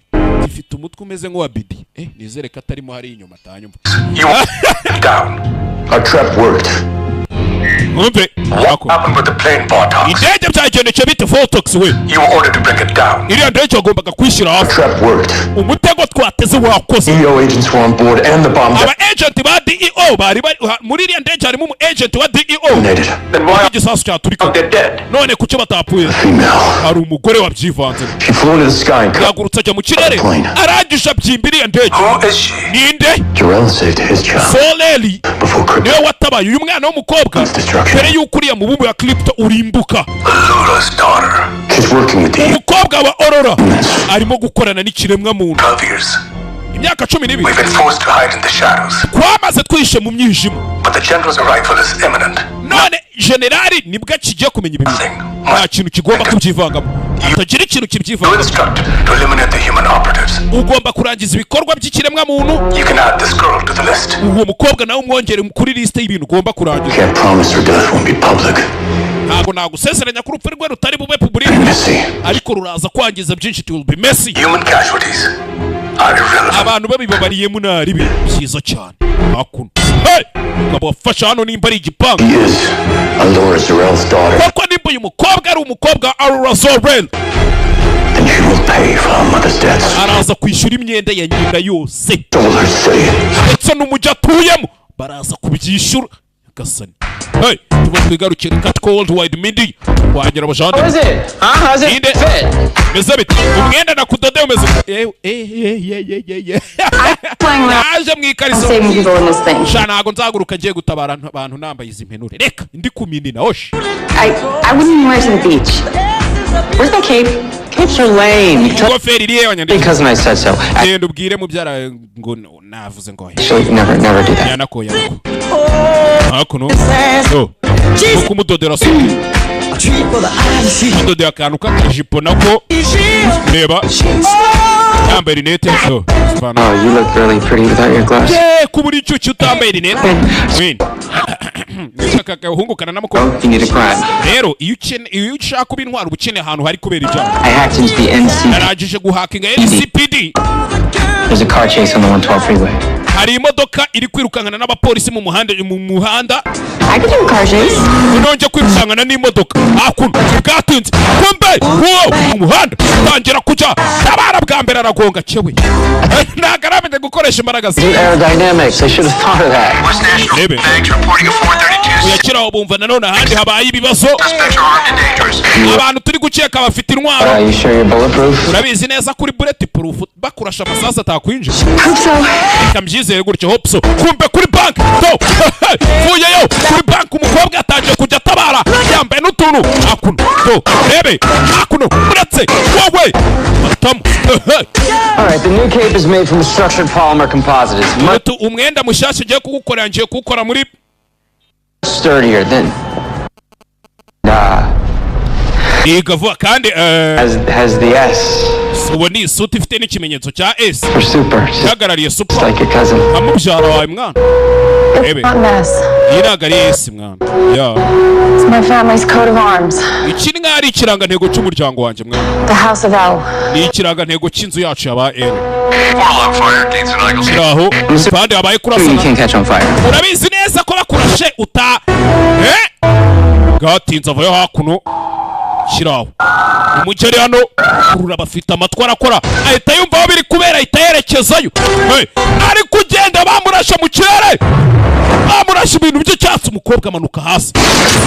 Ifite umutwe umeze nk'uwa Bidi. Nizere ko atarimo hari inyuma atanyumva. Down. Our trap worked. Mpe. What happened with the plane, Bartok? Indege byagendekeye bite Voltox we. You were ordered to bring it down. Iriya ndege wagombaga kwishyira hafi. Trap worked. Umutego twateze wakoze. EO agents were on board and the bomb. Aba agent ba DEO bari muri iriya ndege harimo umu agent wa DEO. Then why are igisasu cyaturika? they dead? None kuki batapfuye? Hari umugore wabyivanze. She flew into the sky and yagurutse ajya mu kirere. Arangije abyimba iriya ndege. Who is she? Ninde? Jarrell saved his child. Soleli. Before niwe watabaye uyu mwana w'umukobwa. Mbere y'uko uriya mubumbe wa Crypto urimbuka. Lula's daughter. She's working with the umukobwa wa Aurora arimo gukorana n'ikiremwa muntu. 12 years. Imyaka 12. We've been forced to hide in the shadows. Twamaze twishe mu mwijima. But the general's arrival is imminent. None generali nibwo kigiye kumenya ibintu. Nta kintu kigomba kubyivangamo. Atagira ikintu kibyivangamo. To eliminate the human operatives. Ugomba kurangiza ibikorwa by'ikiremwa muntu. You can add this girl to the list. Uwo mukobwa nawe umwongere kuri liste y'ibintu ugomba kurangiza. Can't promise her death won't be public. Ntabwo nagusezeranya ko urupfu rwe rutari bube public. Ariko ruraza kwangiza byinshi, it will be messy. Human casualties are irrelevant. Abantu babibabariye munari be byiza cyane. Hakuno. Hey! Ukaba wafasha hano nimba ari igipangu. He is Laura Zarell's daughter. Kuko nimba uyu mukobwa ari umukobwa Aurora Zarell. And she will pay for her mother's debts. Araza kwishyura imyenda ya nyina yose. Told her say. Ndetse n'umujyi atuyemo baraza kubyishyura. Gasani. Hey, tuba twigarukira Cat Cold Wide Midi. Wanyura abajande. What is it? How's it fit? Mezabit. Umwenda nakudode umeze. Naje mwikariso. Saving people in this thing. Shana ntago nzaguruka ngiye gutabara abantu nambaye izi mpenure. Reka ndi kuminina osh. I wouldn't even wear it to the beach. Where's my cape? Capes are lame. Ingofero iriye wanyandika. Because I said so. Genda ubwire mubyara ngo navuze ngo. Actually, never do that. Yanako. Hakuno. So. Kumudodera so. Kumudodera akantu k'akajipo nako. Reba. Yambaye rinete so. Oh, you look really pretty without your glass. Kuburi cyucyo utambaye rinete. Win. Kakahungukana n'amukobwa. You need a crime. Rero iyo ushaka kuba intwara ubukene ahantu hari kubera ibyaha. I hacked into the NC. Narangije guhakinga NCPD. There's a car chase on the 112 freeway. Hari imodoka iri kwirukankana n'abapolisi mu muhanda. I could do a car chase. Nonje kwirukankana n'imodoka. Hakuno bwatinze. Kumbe umuhanda tangira kujya. Tabara bwa mbere aragonga cyewe. Nagaramenye gukoresha imbaraga ze. Aerodynamics. I should have thought of that. West National Bags reporting a 432. Uyakira bumva nanone ahandi habaye ibibazo. Suspects are armed and dangerous. Abantu turi gukeka bafite intwaro. Are you sure you're bulletproof? Urabizi neza kuri bulletproof bakurasha amasasu atakwinjira. Hope so. Kambyizere gutyo hope so. Kumbe kuri bank. To. Fuyeyo kuri bank umukobwa atangiye kujya atabara. Yambaye n'utuntu. Hakuno. To. Rebe. Hakuno. Uratse. Wowe. Matamu. All right, the new cape is made from structured polymer composite. It's much umwenda mushasha ugiye kugukorera ngiye kuwukora muri sturdier than igavuga kandi has the S. ubu ni isuti ifite n'ikimenyetso cya S. For super. Ihagarariye super. It's like your cousin. Amubyara wawe mwana. It's not mess. Iyi ntabwo ari S mwana. It's my family's coat of arms. Iki ni nk'ari ikirangantego cy'umuryango wanjye mwana. The House of L. Ni ikirangantego cy'inzu yacu yaba L. All on fire, Gates and Eagles. Kiraho kandi habaye You kurasana. can't catch on fire. Urabizi neza ko bakurashe gatinze avayo hakuno. Kiraho umugeri hano kurura bafite amatwi arakora ahita yumva aho biri kubera ahita yerekezayo. Ari kugenda bamurasha mu kirere. flash ibintu by'icyatsi umukobwa amanuka hasi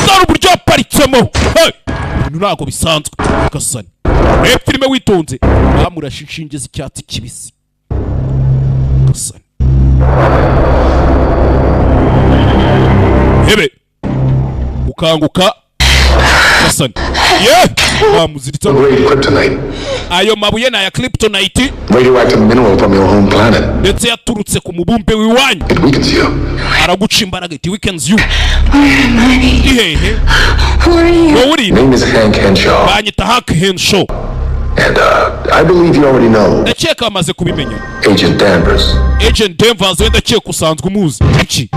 dore uburyo yaparitsemo ibintu ntabwo bisanzwe Gasani reba filime witonze bamurashe inshinge z'icyatsi kibisi Gasani hebe ukanguka Gasani bamuziritse ayo mabuye ni aya kryptonite Radioactive mineral from your home planet. ndetse yaturutse ku mubumbe w'iwanyu It weakens you. araguca imbaraga it weakens you ihehe Who are you? wowe uri Name is Hank Henshaw. banyita Hank Henshaw And I believe you already know ndakeka bamaze kubimenya Agent Danvers. Agent Danvers we ndakeka usanzwe umuzi iki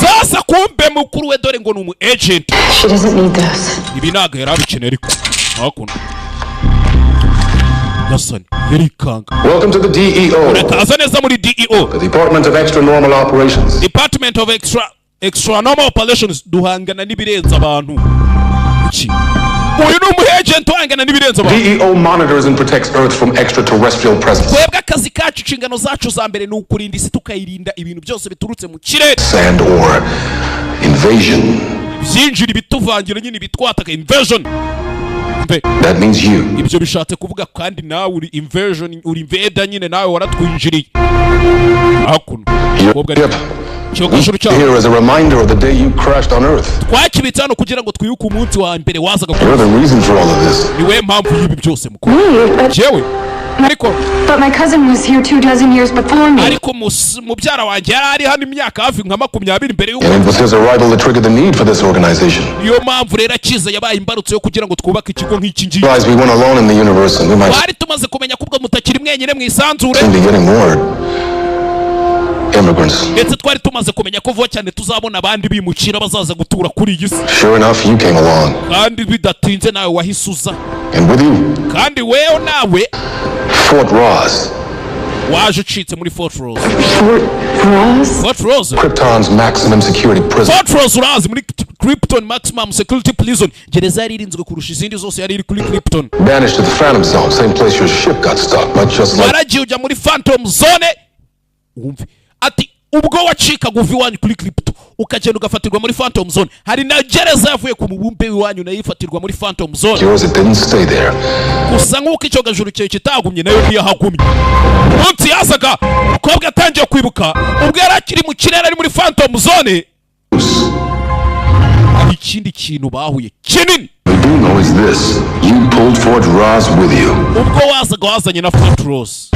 sasa kumbe mukuru we dore ngo ni umu agent She doesn't need this. ibi ntabwo yari abikeneye ariko hakuno Gasani yarikanga Welcome to the DEO, urakaza neza muri DEO the Department of Extra Normal Operations. Department of Extra Normal Operations duhangana n'ibirenza abantu iki uyu ni umu agent uhangana n'ibirenza abantu DEO monitors and protects Earth from extraterrestrial presence. twebwe akazi kacu inshingano zacu za mbere ni ukurinda isi tukayirinda ibintu byose biturutse mu kirere Sand or invasion. byinjira ibituvangira nyine bitwataka invasion That means you. ibyo bishatse kuvuga kandi nawe uri invasion uri invada nyine nawe waratwinjiriye hakuno umukobwa ari cyogajuru cyawe Here as a reminder of the day you crashed on Earth. twakibitse hano kugira ngo twibuke umunsi wa mbere wazaga You're the reason for all of this. niwe mpamvu y'ibi byose mukuru Me? jewe ariko But my cousin was here 24 years before me. ariko mubyara wanjye yari ari hano imyaka hafi nka 20 mbere y'uko And it was his arrival that triggered the need for this organization. niyo mpamvu rero akiza yabaye imbarutso yo kugira ngo twubake ikigo nk'iki ngiki Realize we weren't alone in the universe and we might twari tumaze kumenya ko ubwo mutakiri mwenyine mu isanzure soon be getting word. Immigrants. ndetse twari tumaze kumenya ko vuba cyane tuzabona abandi bimukira bazaza gutura kuri iyi si Sure enough, you came along. kandi bidatinze nawe wahise uza And with you, kandi wewe nawe Fort Ross, waje ucitse muri Fort Rose Fort Ross? Fort Rose Krypton's maximum security prison. Fort Rose urazi muri Krypton maximum security prison gereza yari irinzwe kurusha izindi zose yari iri kuri Krypton Banished to the Phantom Zone, same place your ship got stuck, but just like waragiye ujya muri Phantom Zone wumve ati ubwo wacikaga uva iwanyu kuri Krypton ukagenda ugafatirwa muri Phantom Zone hari na gereza yavuye ku mubumbe w'iwanyu nayo ifatirwa muri Phantom Zone yours, it didn't stay there. gusa nk'uko icyogajuru cyawe kitagumye nayo ntiyahagumye munsi yazaga umukobwa atangiye kwibuka ubwo yari akiri mu kirere ari muri Phantom Zone hari ikindi kintu bahuye kinini What we do know is this: you pulled Fort Ross with you. ubwo wazaga wazanye na Fort Rose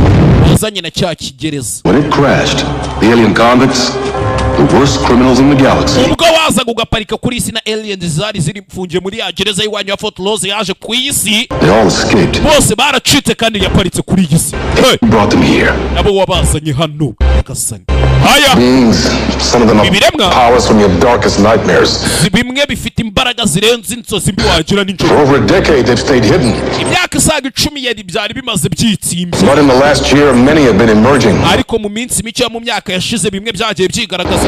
wazanye na cya kigereza When it crashed, the alien convicts, the worst criminals in the galaxy, ubwo wazaga ugaparika kuri isi na aliens zari ziri mfungiye muri ya gereza y'iwanyu ya Fort Rose yaje ku isi they all escaped. bose baracitse kandi yaparitse kuri iyi si You brought them here. nabo wabazanye hano Gasani haya Beings, some of them have Ibiremwa. powers from your darkest nightmares. bimwe bifite imbaraga zirenze inzozi mbi wagira For nijoro over a decade, they've stayed hidden. imyaka isaga 10 yari byari bimaze byitsimbye But in the last year, many have been emerging, ariko mu minsi mike yo mu myaka yashize bimwe byagiye byigaragaza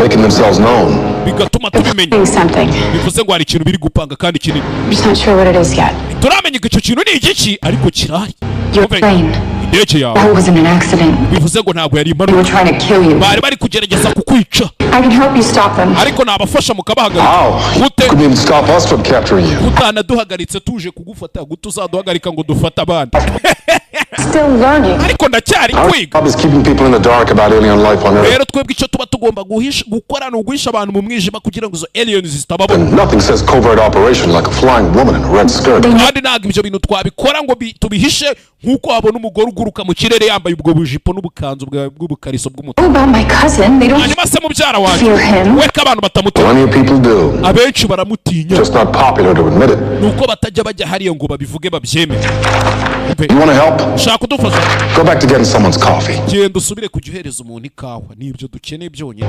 making themselves known. bigatuma tubimenya Doing something. bivuze ngo hari ikintu biri gupanga kandi kinini I'm just not sure what it is yet. turamenya ko icyo kintu ni igiki ariko kirahari Your plane. indege yawe That wasn't an accident. bivuze ngo ntabwo yari They were impanuka trying to kill you. bari bari kugerageza kukwica I can help you stop them. ariko nabafasha mukabahagarika How? gute Couldn't even stop us from capturing you. utanaduhagaritse tuje kugufata gute uzaduhagarika ngo dufate abandi Still learning. ariko ndacyari Our kwiga job is keeping people in the dark about alien life on Earth. rero twebwe icyo tuba tugomba gukora ni uguhisha abantu mu mwijima kugira ngo izo aliens zitababona And nothing says covert operation like a flying woman in a red skirt. kandi ntabwo ibyo bintu twabikora ngo tubihishe nk'uko wabona umugore uguruka mu kirere yambaye ubwo bujipo n'ubukanzu bw'ubukariso bw'umutuku What about my cousin? They don't hanyuma se mubyara wanjye fear him. we ko abantu batamutinya Plenty of people do. abenshi baramutinya Just not popular to admit it. nuko batajya bajya hariya ngo babivuge babyemere You want to help? ushaka kudufasha Go back to getting someone's coffee. genda usubire kujya uhereza umuntu ikawa nibyo dukeneye byonyine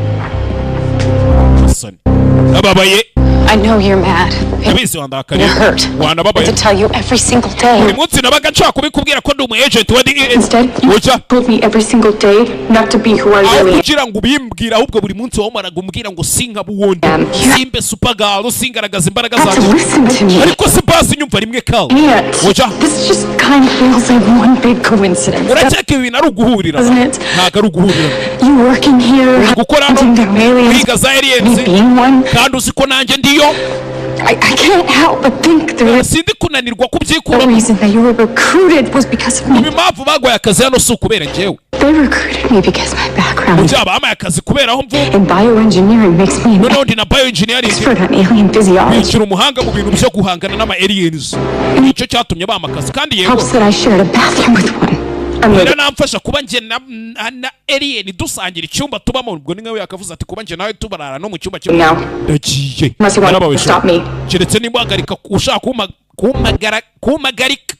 Hasani ababaye I know you're mad. ndabizi wandakariye You're hurt. wanababaye To tell you every single buri day. munsi nabaga nshaka kubikubwira ko ndi umu agent wa DEA Instead, you ujya told me every single day not to be who I aho really am. kugira ngo ubimbwire ahubwo buri munsi wamaraga umbwira ngo sinkaba uwundi simbe supagaro singaragaza imbaraga You have to zanjye listen to me. ariko si basi nyumva rimwe kawe Yet, ujya this just kind of feels like one big coincidence. urakeka ibi bintu ari uguhurira Doesn't it? ntabwo ari uguhurira You you working here? gukora Hunting down aliens? kwiga za aliens Me being one? kandi uzi ko nanjye ndiyo I can't help but think the sindi kunanirwa kubyikura reason that you were recruited was because of me. impamvu bagwaye akazi hano si ukubera njyewe They recruited me because my background byaba bamaye akazi kubera aho mvuka in bioengineering makes me an noneho ndi na bioengineering expert on alien physiology. bikira umuhanga mu bintu byo guhangana n'ama aliens nicyo cyatumye bama akazi kandi yego Helps that I shared a bathroom with one. rero namfasha kuba njye na alien dusangira icyumba tubamo ubwo ni nkawe yakavuze ati kuba njye nawe tubarara no mu cyumba kimwe ndagiye Unless you want to stop me. keretse niba uhagarika ushaka kumpagarika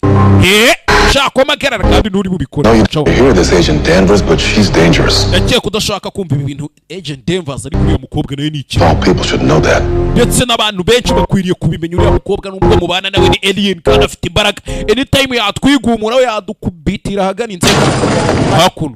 ushaka kumpagarara kandi nturi bubikora You hear this Agent Danvers, but she's dangerous. yagiye kudashaka kumva ibi bintu Agent Danvers ari kuriya mukobwa nawe ni iki All people should know that. ndetse n'abantu benshi bakwiriye kubimenya uriya mukobwa nubwo mubana nawe ni alien kandi afite imbaraga anytime yatwigumura we yadukubitira ahagana inzego hakuno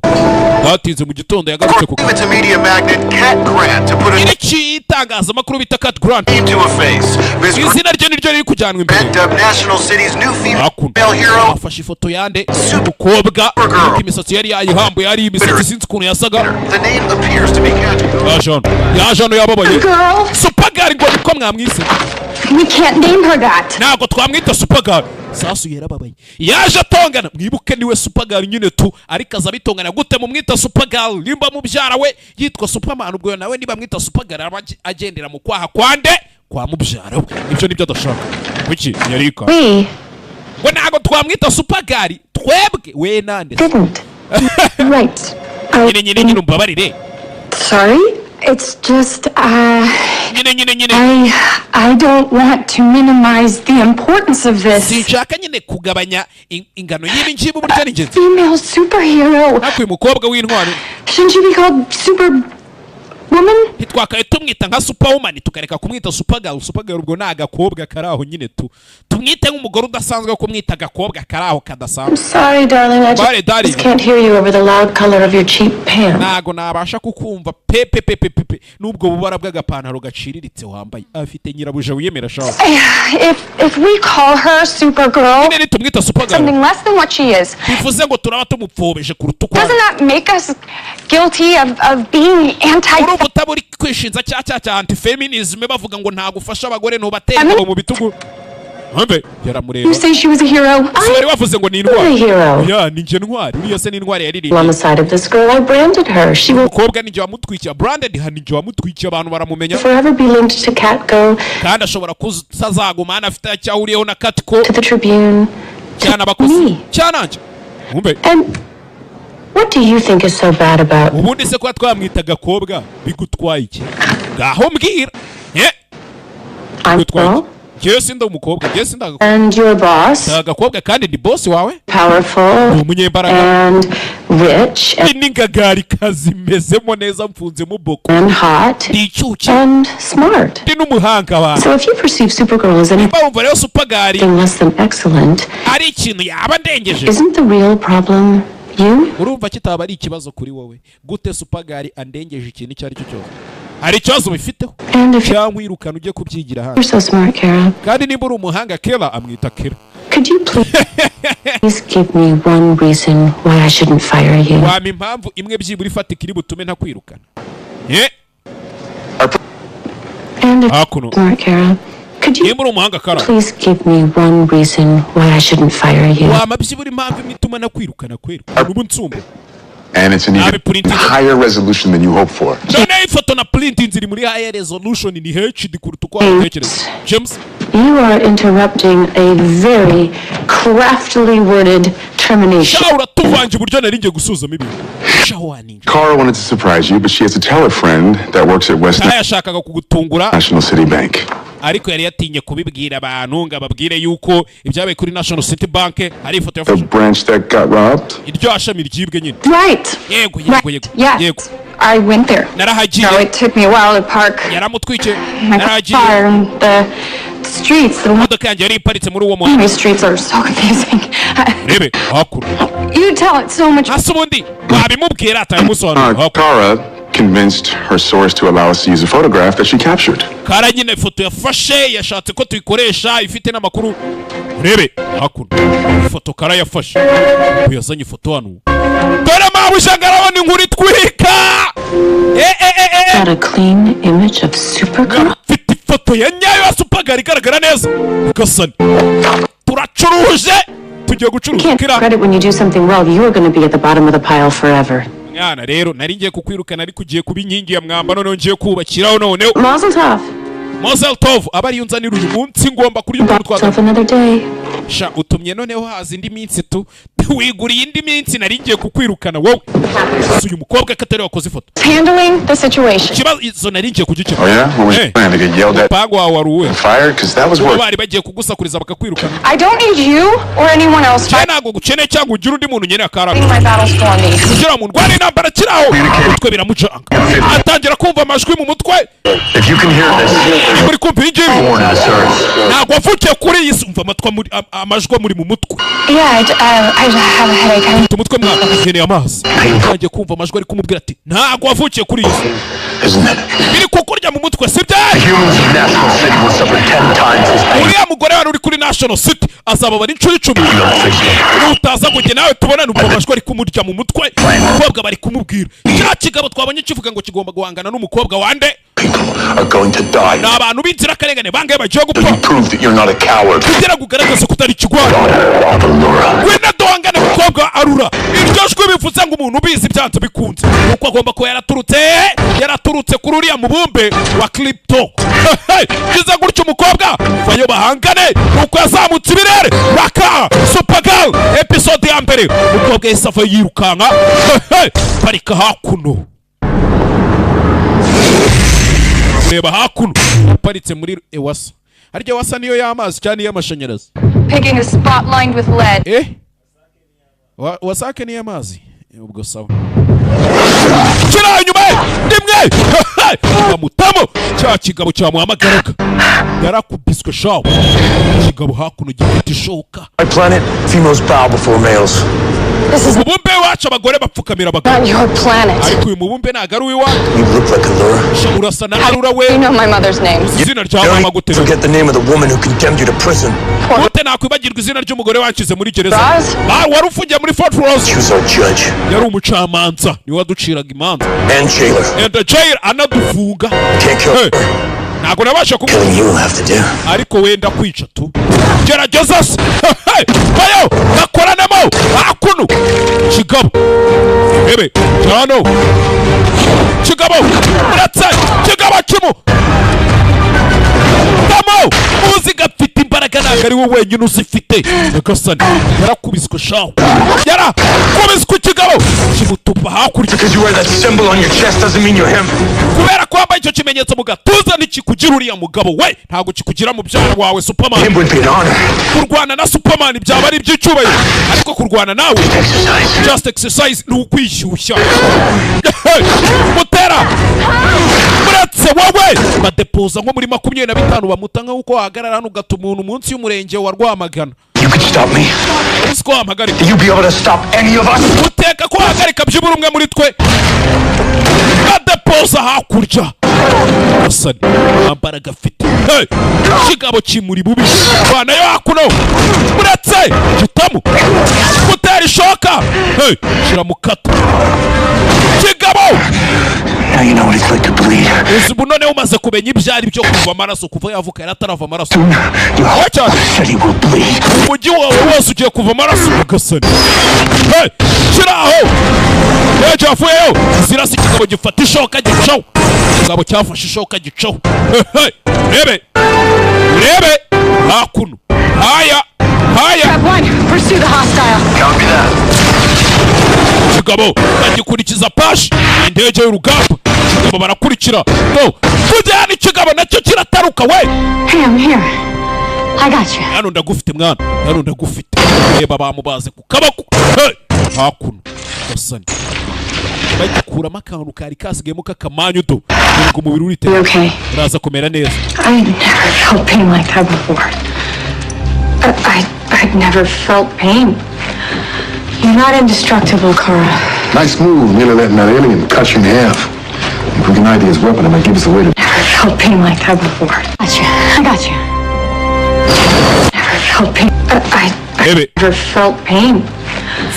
batinze mu gitondo yagarutse ku It's a media magnet, Cat Grant, to put a iki itangazamakuru bita Cat Grant name to a face. Miss izina rye niryo riri kujyanwa imbere Grant dubbed National City's new female hakuno hero. afashe ifoto yande umukobwa ariko imisatsi yari yayihambuye yari imisatsi sinzi ukuntu yasaga The name appears to be Cat. yaje hano yababaye Girl, Supergirl ngo niko mwamwise we can't name her that. ntabwo twamwita Supergirl sasu yarababaye yaje atongana mwibuke niwe Supergirl nyine tu ariko aza bitongana gute mumwita Supergirl nimba mubyara we yitwa Superman ubwo nawe niba mwita Supergirl agendera mu kwaha kwande kwa mubyara we ibyo nibyo adashaka kuki yarika We ngo ntabwo twamwita Supergirl twebwe we nande didn't. Right. nyine umbabarire Sorry? It's just, nyine I don't want to minimize the importance of this. sinshaka nyine kugabanya ingano y'ibi ngibi uburyo ari ingenzi Female superhero. ariko uyu mukobwa w'intwari Shouldn't she be called Superwoman? ntitwakaye tumwita nka Superwoman tukareka kumwita Supergirl Supergirl ubwo ni agakobwa kari aho nyine tumwite nk'umugore udasanzwe wo kumwita agakobwa kari aho kadasanzwe Sorry, darling. I Sorry, darling. just can't hear you over the loud color of your cheap pants. ntago nabasha kukumva pepe n'ubwo bubara bw'agapantaro gaciriritse wambaye afite nyirabuja wiyemera shaho If we call her Supergirl, nyine nitumwita Supergirl something less than what she is, bivuze ngo turaba tumupfobeje kuruta uko doesn't that make us guilty of being anti? urumva utaburi kwishinza cya anti-feminism bavuga ngo ntago ufasha abagore ntubateye ingabo mu bitugu Mbe yaramureba You say she was a hero? Bari wavuze ngo ni I'm a intwari hero. ya ni nje ntwari uriya se ni intwari On the yaririmbye side of this girl, I branded her. She will umukobwa ni nje wamutwikiye branded hani nje wamutwikiye abantu baramumenya forever be linked to Catgo, kandi ashobora kuzazagumana afite cyahuriyeho na Catco to the Tribune, cyane to abakozi me. cyananje umbe And what do you think is so bad about ubundi se kwa twamwita gakobwa bigutwaye iki ngaho mbwira I'm bigutwaye girl jewe sinda umukobwa jewe sinda agakobwa and your boss, agakobwa kandi ni boss wawe powerful ni umunyembaraga and rich n'ingagari kazimezemo neza mfunzemo boko and hot ndi icyuki and smart. ndi n'umuhanga wa So if you perceive Supergirl as anything bumva rero Supergirl less than excellent, ari ikintu yaba ndengeje isn't the real problem you? urumva kitaba ari ikibazo kuri wowe gute Supergirl andengeje ikintu icyo ari cyo cyose hari ikibazo bifiteho And if cyangwa wirukana ujye kubyigira you're hanze so smart, Kara, kandi nimba uri umuhanga Kera amwita Kera could you please give me one reason why I shouldn't fire you? wama impamvu imwe byibura ifatika iri butume ntakwirukana And if hakuno you're smart, Kara, could you nimba uri umuhanga Kara please give me one reason why I shouldn't fire you? wama byibura impamvu imwe ituma nakwirukana kwera ubu nsumba And it's an even printing. higher resolution than you hope for. noneho ifoto na printing iri muri higher resolution ni HD kuruta uko wabitekereza James You are interrupting a very craftily worded termination. shaho uratuvanje uburyo nari ngiye gusuzuma ibintu shaho waninja Cara wanted to surprise you, but she has to tell a friend that works at West Kara yashakaga kugutungura National City Bank. ariko yari yatinye kubibwira abantu ngo ababwire yuko ibyabaye kuri National City Bank hari ifoto The yafashe branch that got robbed. iryo shami ryibwe nyine Right. yego Right. Yes. I went there. narahagiye No, it took me a while to park yaramutwikiye my narahagiye car in the streets. The imodoka yanjye yari iparitse muri uwo muhanda one-way streets are so confusing. rebe hakuru You tell it so much. hasi ubundi wabimubwira atabimusobanurira Cara convinced her source to allow us to use a photograph that she captured. Kara nyine ifoto yafashe yashatse ko tuyikoresha ifite n'amakuru rebe hakuru ifoto Kara yafashe yazanye ifoto hano dore mabuja ngarabona inkuru itwika. Got a clean image of Supergirl? Mfite ifoto ya nyayo ya Supergirl igaragara neza. Gasani turacuruje tugiye gucuruza Can't kira. credit when you do something well, you are going to be at the bottom of the pile forever. Mwana rero nari ngiye kukwirukana ariko ugiye kuba inkingi ya mwamba none ngiye kubakiraho none. Mazel tov. Mazel tov abari yunzanira uyu munsi ngomba kurya utuntu twa. Yourself another day. Sha utumye noneho haza indi minsi tu wiguriye indi minsi nari ngiye kukwirukana wowe. Uyu mukobwa katari wakoze ifoto. Handling the situation. Kibazo izo nari ngiye kugikira. Oh yeah? What was your plan? To get yelled at? Pago wawe waruwe. Fired? Because that was work. Bari bagiye kugusakuriza bakakwirukana. I don't need you or anyone else Cyane ntabwo gukeneye cyangwa ugira undi muntu nyene akaraga. fighting my battles for me. Kugira mu ndwara intambara kiraho. Utwe biramucanga. Atangira kumva amajwi mu mutwe. If you can hear this, Muri kumva injiri. warn us, sir. Ntabwo avukiye kuri iyi si umva amatwa muri amajwi muri mu mutwe. Yeah, I have a headache. Umutwe mwaka ukeneye amazi. Agiye kumva amajwi ari kumubwira ati ntabwo avukiye kuri iyi si. Isn't it? Biri kukurya mu mutwe sibyo? Humans of National City will suffer 10 times his pain. Uriya mugore wari uri kuri National City azababara inshuro 10. Utaza kujye nawe tubona nuko amajwi ari kumurya mu mutwe. Umukobwa bari kumubwira. Cya kigabo twabonye kivuga ngo kigomba guhangana n'umukobwa wande. People are going to die. Ni abantu b'inzira karengane bangaye bagiye You gupfa. prove that you're not a coward. Kugira ngo ugaragaze ko utari ikigwari. Daughter of Allura. Wenda duhangane mukobwa arura. Iryo jwi bivuze ngo umuntu ubizi byanze bikunze. Nuko agomba ko yaraturutse kuri uriya mubumbe wa Crypto. Kiza gutyo umukobwa vayo bahangane nuko yazamutse ibirere. Raka Supergirl episode ya mbere. Umukobwa yesava yirukanka. Parika hakuno. Reba hakuno. Aparitse muri Ewasa. Harya Ewasa niyo y'amazi cyane y'amashanyarazi. Picking a spot lined with lead. Wasake ni amazi ubwo sawa. Kira nyuma ndimwe amutamo cya kigabo cya muhamagaraga yarakubiswe shawo. Kigabo hakuno gifite ishoka. My planet, females bow before males. This is Umubumbe wacu abagore bapfukamira abagabo. not your planet. Ariko uyu mubumbe ntago ari uwiwacu. You look like Allura. Urasa na Allura we. You know my mother's name. Izina rya mama Don't gute. forget the name of the woman who condemned you to prison. Gute nakwibagirwa izina ry'umugore wakize muri gereza. Roz? Wari ufungiye muri Fort Ross. She was our judge Yari umucamanza niwe waduciraga imanza. and jailer. And jail anadufunga. Can't kill her. Ntabwo nabasha kuko Killing you will have to do. ariko wenda kwica tu. Gerageza se. Bayo nakoranamo hakuno. Kigabo. Ebe cyano. Kigabo. Uratse kigabo kimu. Tamo muziga mfite imbaraga ntabwo ari wowe wenyine uzifite. Nyagasani yarakubiswe shawo. Yarakubiswe kigabo kimutuba hakurya. Because you wear that symbol on your chest doesn't mean you're him. Kubera ko wambaye icyo kimenyetso mu gatuza ntikikugira uriya mugabo we ntabwo kikugira mu byara wawe Superman. Him would be an honor. Kurwana na Superman byaba ari iby'icyubahiro ariko kurwana nawe Exercise. just exercise ni ukwishyushya. Mutera muratse wowe badepoza nko muri 25 bamuta nk'uko wahagarara hano ugata umuntu munsi y'umurenge wa Rwamagana. You could stop me. Uzi ko wampagarika. You'd be able to stop any of us. Uteka ko wahagarika byibura umwe muri twe. Badepoza hakurya. Asani ambaraga afite. Kigabo kimuri bubi. Bana yo hakuno. Muratse gitamu. Mutera ishoka. Shira mukata. Kigabo. Now you know what it's like to bleed. Uzibu none umaze kumenya ibyari byo kuva amaraso kuva yavuka yaratarava amaraso. Your city will bleed. Umujyi wawe wose ugiye kuva amaraso Agasani. Shira aho. Ejo afuyeyo. Zirasi kigabo gifata ishoka gicaho. Kigabo cyafashe ishoka gicaho. Rebe. Hakuno. Haya. Grab one. Pursue the hostile. Copy that. Kigabo agikurikiza pashi indege y'urugamba. Kigabo barakurikira. No. Kujya ni kigabo nacyo kirataruka we. Hey, I'm here. I got you. Hano ndagufite mwana. Hano ndagufite. Reba bamubaze ku kabako. Hakuno. Gasani. Bagikuramo akantu kari kasigayemo k'akamanyu do. Ngo umubiri urite. You okay? Uraza kumera neza. I never felt pain like that before. I'd never felt pain. You're not indestructible, Kara. Nice move, nearly letting that alien cut you in half. If we can ID his weapon, it might give us a way to... Never felt pain like that before. I got you. Never felt pain. I Ebe. never felt pain.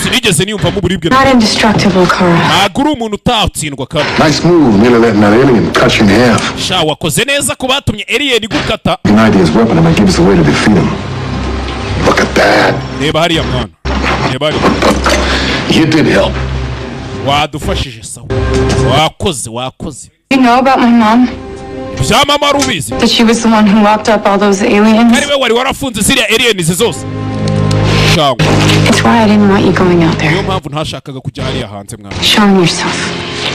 sinigeze niyumvamo uburibwe. Not indestructible, Kara. Ntabwo uri umuntu utatsindwa Kara. Nice move, nearly letting that alien cut you in half. Sha wakoze neza ku batumye alien igukata. Ignite his weapon and give us a way to defeat him. Look at that. Reba hariya mwana. Reba hariya. You did help. Wadufashije sawa. Wakoze. You know about my mom? Bya mama rubizi. That she was the one who locked up all those aliens? Kari we wari warafunze ziriya aliens zose. Shangwa. It's why I didn't want you going out there. Niyo mpamvu ntashakaga kujya hariya hanze mwana. Showing yourself.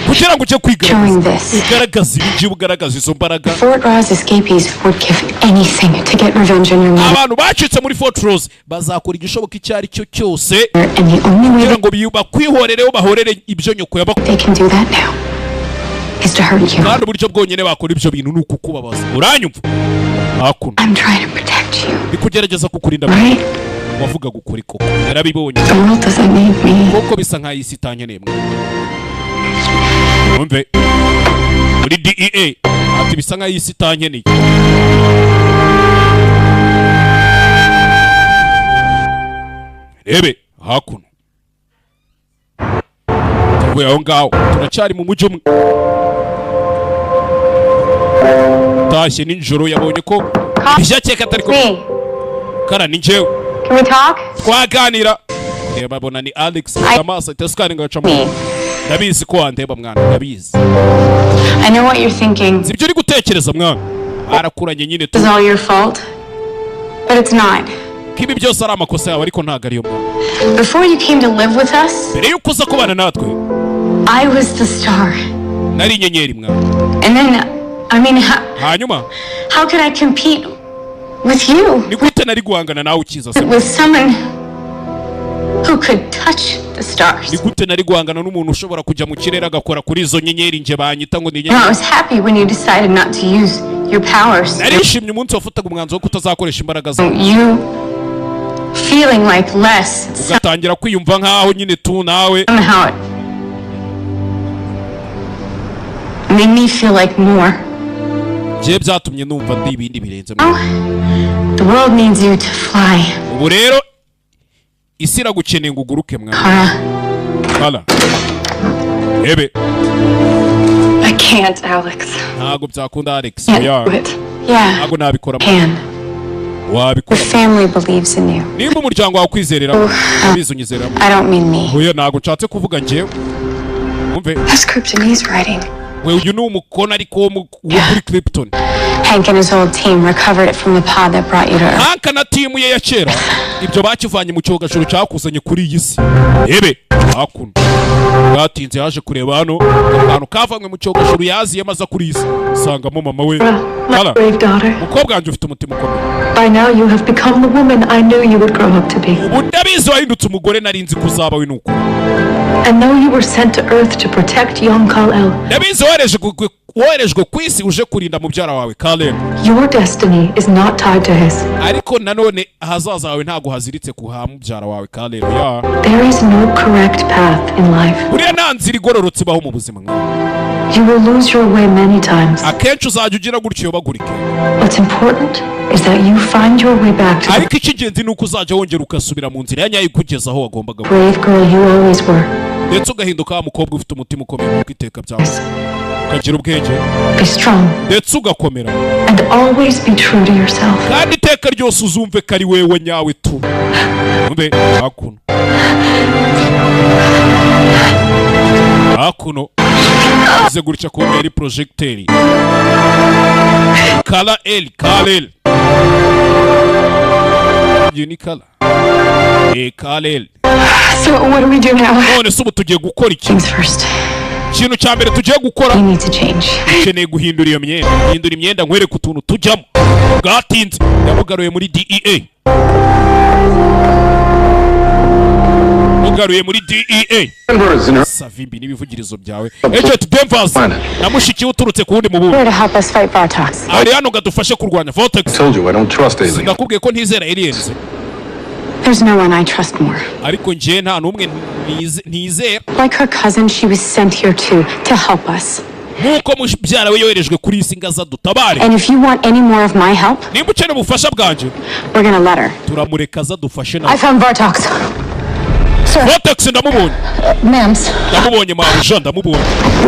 Kugira ngo uje Showing kwigaragaza. this. Ugaragaza ibyo ugaragaza izo mbaraga. Fort Ross escapees would give anything to get revenge on your mother. Abantu bacitse muri Fort Ross bazakora igishoboka icyo ari cyo cyose. And the only way Kugira ngo bakwihorereho bahorere ibyo nyoko yabakoze. they can do that now is to hurt you. Kandi uburyo bwonyine bakora ibyo bintu ni ukukubabaza. Uranyumva? Hakuno. I'm trying to protect you. Bikugerageza kukurinda. Right? Wavuga gukora koko. Yarabibonye. The world doesn't need me. Koko bisa nka isi itankeneye mwe. Umve. Muri DEA ati bisa nka isi itankeneye. Rebe hakuno. Tuvuye aho ngaho turacyari mu mujyi umwe. Tashye ninjoro yabonye ko ibyakeka atari ko Kara ni njyewe. Can we talk? Twaganira. Reba bona ni Alex Amaso tesukani ngacamo. Ndabizi ko wandeba mwana ndabizi. I know what you're thinking. Sibyo uri gutekereza mwana. Arakuranye nyine tu. It's all your fault. But it's not. Kibi byose ari amakosa yawe ariko ntago ari yo mwana. Before you came to live with us, Mbere yuko uza kubana natwe. I was the star. Nari inyenyeri mwana. And then, I mean, Hanyuma. how could I compete with you? Ni gute nari guhangana nawe ukiza se? With someone who could touch the stars. Ni gute nari guhangana n'umuntu ushobora kujya mu kirere agakora kuri izo nyenyeri nje banyita ngo ni I inyenyeri. was happy when you decided not to use your powers. Narishimye umunsi wafataga umwanzuro wo kutazakoresha imbaraga zawe. You feeling like less. Ugatangira kwiyumva nkaho nyine tu nawe. Somehow it made me feel like more. Je byatumye numva ndi ibindi birenze. The world needs you to fly. Ubu rero isi iragukeneye ngo uguruke mwana. Kala. Ebe. I can't, Alex. Ntago byakunda Alex. Can't do it. Yeah. Ntago nabikora. Can. Wabikora. Your family believes in you. Nimba umuryango wawe kwizerera. Bizunyizera. I don't mean me. Oya ntago nshatse kuvuga njyewe. Umve. That's Kryptonese writing. We uyu ni umukono ariko wo muri Krypton. Hank and his old team recovered it from the pod that brought you to Earth. Hank na timu ye ya kera ibyo bakivanye mu cyogajuru cyakusanye kuri iyi si. Ebe hakuno. Batinze yaje kureba hano abantu kavanywe mu cyogajuru yaziye maza kuri iyi si. Sangamo mama we. My brave daughter. Mukobwa wanjye ufite umutima ukomeye. By now you have become the woman I knew you would grow up to be. Ubu ndabizi wahindutse umugore narinzi kuzaba we nuko. And though you were sent to Earth to protect young Kal-El, ndabizi woherejwe ku isi uje kurinda mubyara wawe Kal-El. Your destiny is not tied to his. Ariko nanone ahazaza hawe ntago haziritse ku ha mubyara wawe Kal-El. Ya. There is no correct path in life. Buriya nta nzira igororotse ibaho mu buzima mwana. You will lose your way many times. Akenshi uzajya ugira gutyo bagurike. What's important is that you find your way back to ariko icy'ingenzi ni uko uzajya wongera ugasubira mu nzira ya nyayo ikugeza aho wagombaga. brave girl you always were. Ndetse ugahinduka wa mukobwa ufite umutima ukomeye kuko iteka byawe. Ukagira ubwenge. Be strong. Ndetse ugakomera. And always be true to yourself. Kandi iteka ryose uzumve ko ari wewe nyawe tu. Mbe hakuno. Hakuno. Uze gutya ko ari projecteri. Kal-El. Unikala. Kal-El. So what do we do now? None se ubu tugiye gukora iki? Things first. Ikintu cya mbere tugiye gukora. You need to change. Ukeneye guhindura iyo myenda. Hindura imyenda nkwereke utuntu tujyamo. Bwatinze. Yamugaruye muri DEA. Mugaruye muri DEA. Savimbi n'ibivugirizo byawe. Agent Denvers. Namushikiye uturutse ku wundi mu bubu. Here to help us fight Vortex. Ari hano gadufashe kurwanya Vortex. Told you I don't trust aliens. Ndakubwiye ko ntizera aliens. There's no one I trust more. Ariko nje nta numwe ntizera. Like her cousin, she was sent here to help us. Nkuko mubyara we yoherejwe kuri isi ngaza dutabare. And if you want any more of my help, nimba ukeneye ubufasha bwanje, we're gonna let her. turamureka za dufashe I nawe. found Vortex. Vortex ndamubonye. Mams. Ndamubonye mabuja ndamubonye.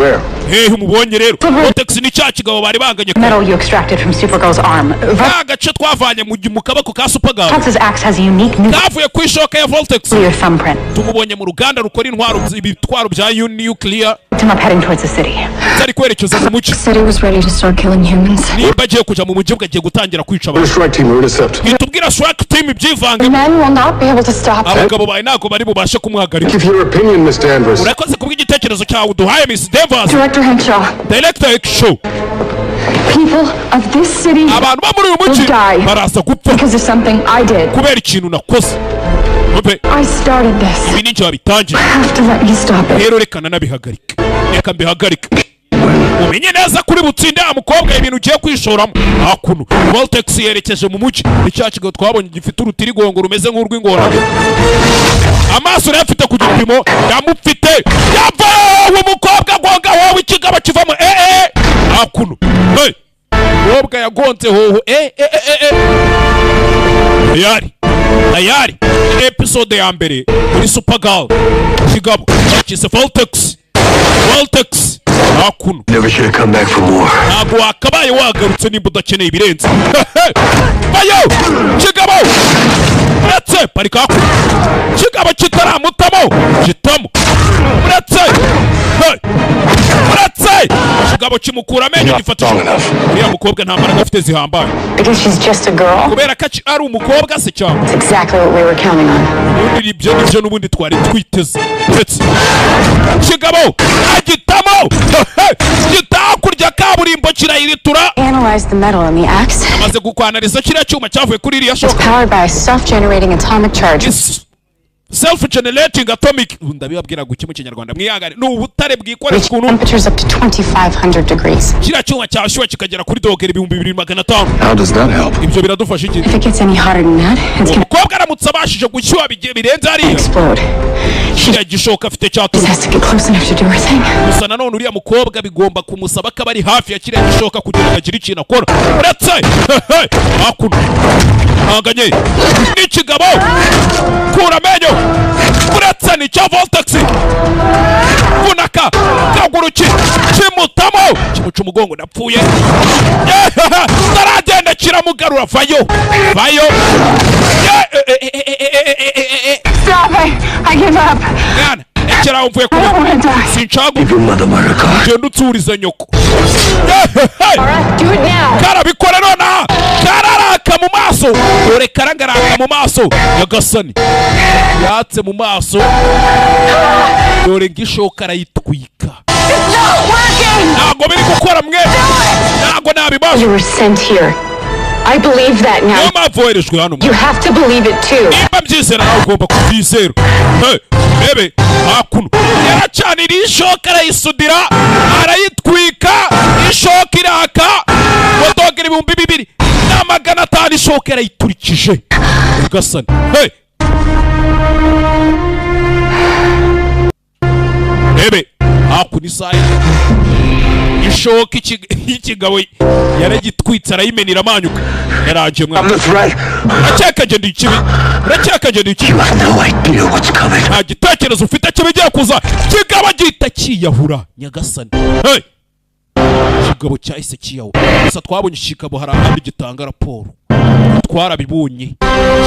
Where? Hey umubonye rero. Vortex ni cya kigabo bari banganye ko. Metal you extracted from Supergirl's arm. Agace twavanye mu kabako ka Supergirl. Vortex's axe has a unique new Kavuye kwishoka ya Vortex. thumbprint. Tumubonye mu ruganda rukora ibitwaro bya nuclear. I'm heading towards the city. Zari kwerekeza mu muci. Said he was ready to start killing humans. Nimba agiye kuja mu mujyi bwagiye gutangira kwica abantu. Strike team will intercept. Itubwira strike team ibyivange. Men will not be able to stop him. Abagabo bawe ntago bari bubashe kumuhagarika. Give your opinion, Miss Danvers. Urakoze kubw'igitekerezo cyawe duhaye Miss Danvers. Director Henshaw, Director Henshaw. people of this city Abantu bo muri uyu mujyi will die baraza gupfa because of something I did. kubera ikintu nakoze. I started this. Ibi ni njye wabitangiye. You have to let me stop it. Rero reka nanabihagarike. Reka mbihagarike. Umenye neza kuri butsinde mukobwa ibintu ugiye kwishoramo. Hakuno Vortex yerekeje mu muci. Icya kigo twabonye gifite urutirigongo rumeze nk'urw'ingorane. Amaso yafite ku gipimo yamufite. Yava umukobwa gonga wowe ikigaba kivamo. Hakuno. Hey. Mukobwa yagonze hoho. Ayari. Episode ya mbere muri Supergirl. Kigabo cyise Vortex. Hakuno. Never should have come back for more. Ntabwo wakabaye wagarutse nimba udakeneye ibirenze. Bayo! Kigabo! Uretse parika hakuno. Kigabo kitaramutamo. Kitamo. Uretse! Kigabo kimukura amenyo gifatisha. Uriya mukobwa nta mbaraga afite zihambaye. Because she's just a girl. Kubera ko ari umukobwa se cyangwa. That's exactly what we were counting on. Ubundi ibyo n'ubundi twari twiteze. Kigabo! Agitamo! Gitakurya kaburimbo kirayiritura. Analyze the metal in the axe. Amaze gukwanariza kiriya cyuma cyavuye kuri iriya It's shoka. powered by a self-generating atomic charge. Self-generating atomic. Ndabibabwira guki mu Kinyarwanda mwihangane. Ni ubutare bwikoresha ukuntu. Temperatures up to 2500 degrees. Kiriya cyuma cyashyuha kikagera kuri dogere 2500. How does that help? Ibyo biradufasha iki? If it gets any hotter than that, it's gonna Umukobwa aramutse abashije gushyuha birenze hariya. explode. Kiriya gishoka afite Just cyatuma. has to get close enough to do her thing. Gusa nanone uriya mukobwa bigomba kumusaba ko ari hafi ya kiriya gishoka kugira ngo agire ikintu akora. Uretse hakuno. Hanganye. Ni kigabo. Kura amenyo. Uretse ni cya Vortex. Funaka. Kaguru kimutamo. Kimuca umugongo ndapfuye. Taragenda kiramugarura vayo. Stop it! I give up. Mwana. Ekera umvuye kuri. Sinchagu. Give your mother my regard. Genda utsurize nyoko. Alright, do it now. Karabikora nona. Kararaka mu maso. Dore karagaraka mu maso. Yagasani. Yatse mu maso. Dore ngishoka arayitwika. Ntabwo biri gukora mwe. Ntabwo nabibaje. You were sent here. I believe that now. Niyo mpamvu woherejwe hano. You have to believe it too. Nimba mbyizera nawe ugomba kubyizera. Bebe hakuno. Yaracanira ishoka arayisudira. Arayitwika. Ishoka iraka. Wadogera 2250 ishoka arayiturikije. Ugasana. Bebe hakuno isaha. Ishoka ikigabo yaragitwitse arayimenera amanyuka. Yaraje mwana. Uracekaje ndi ikibi. You have no idea what's coming. Nta gitekerezo ufite kibigiye kuza. Kigabo gihita kiyahura Nyagasani. Kigabo cyahise kiyahura. Gusa twabonye kigabo hari ahandi gitanga raporo. Twarabibonye.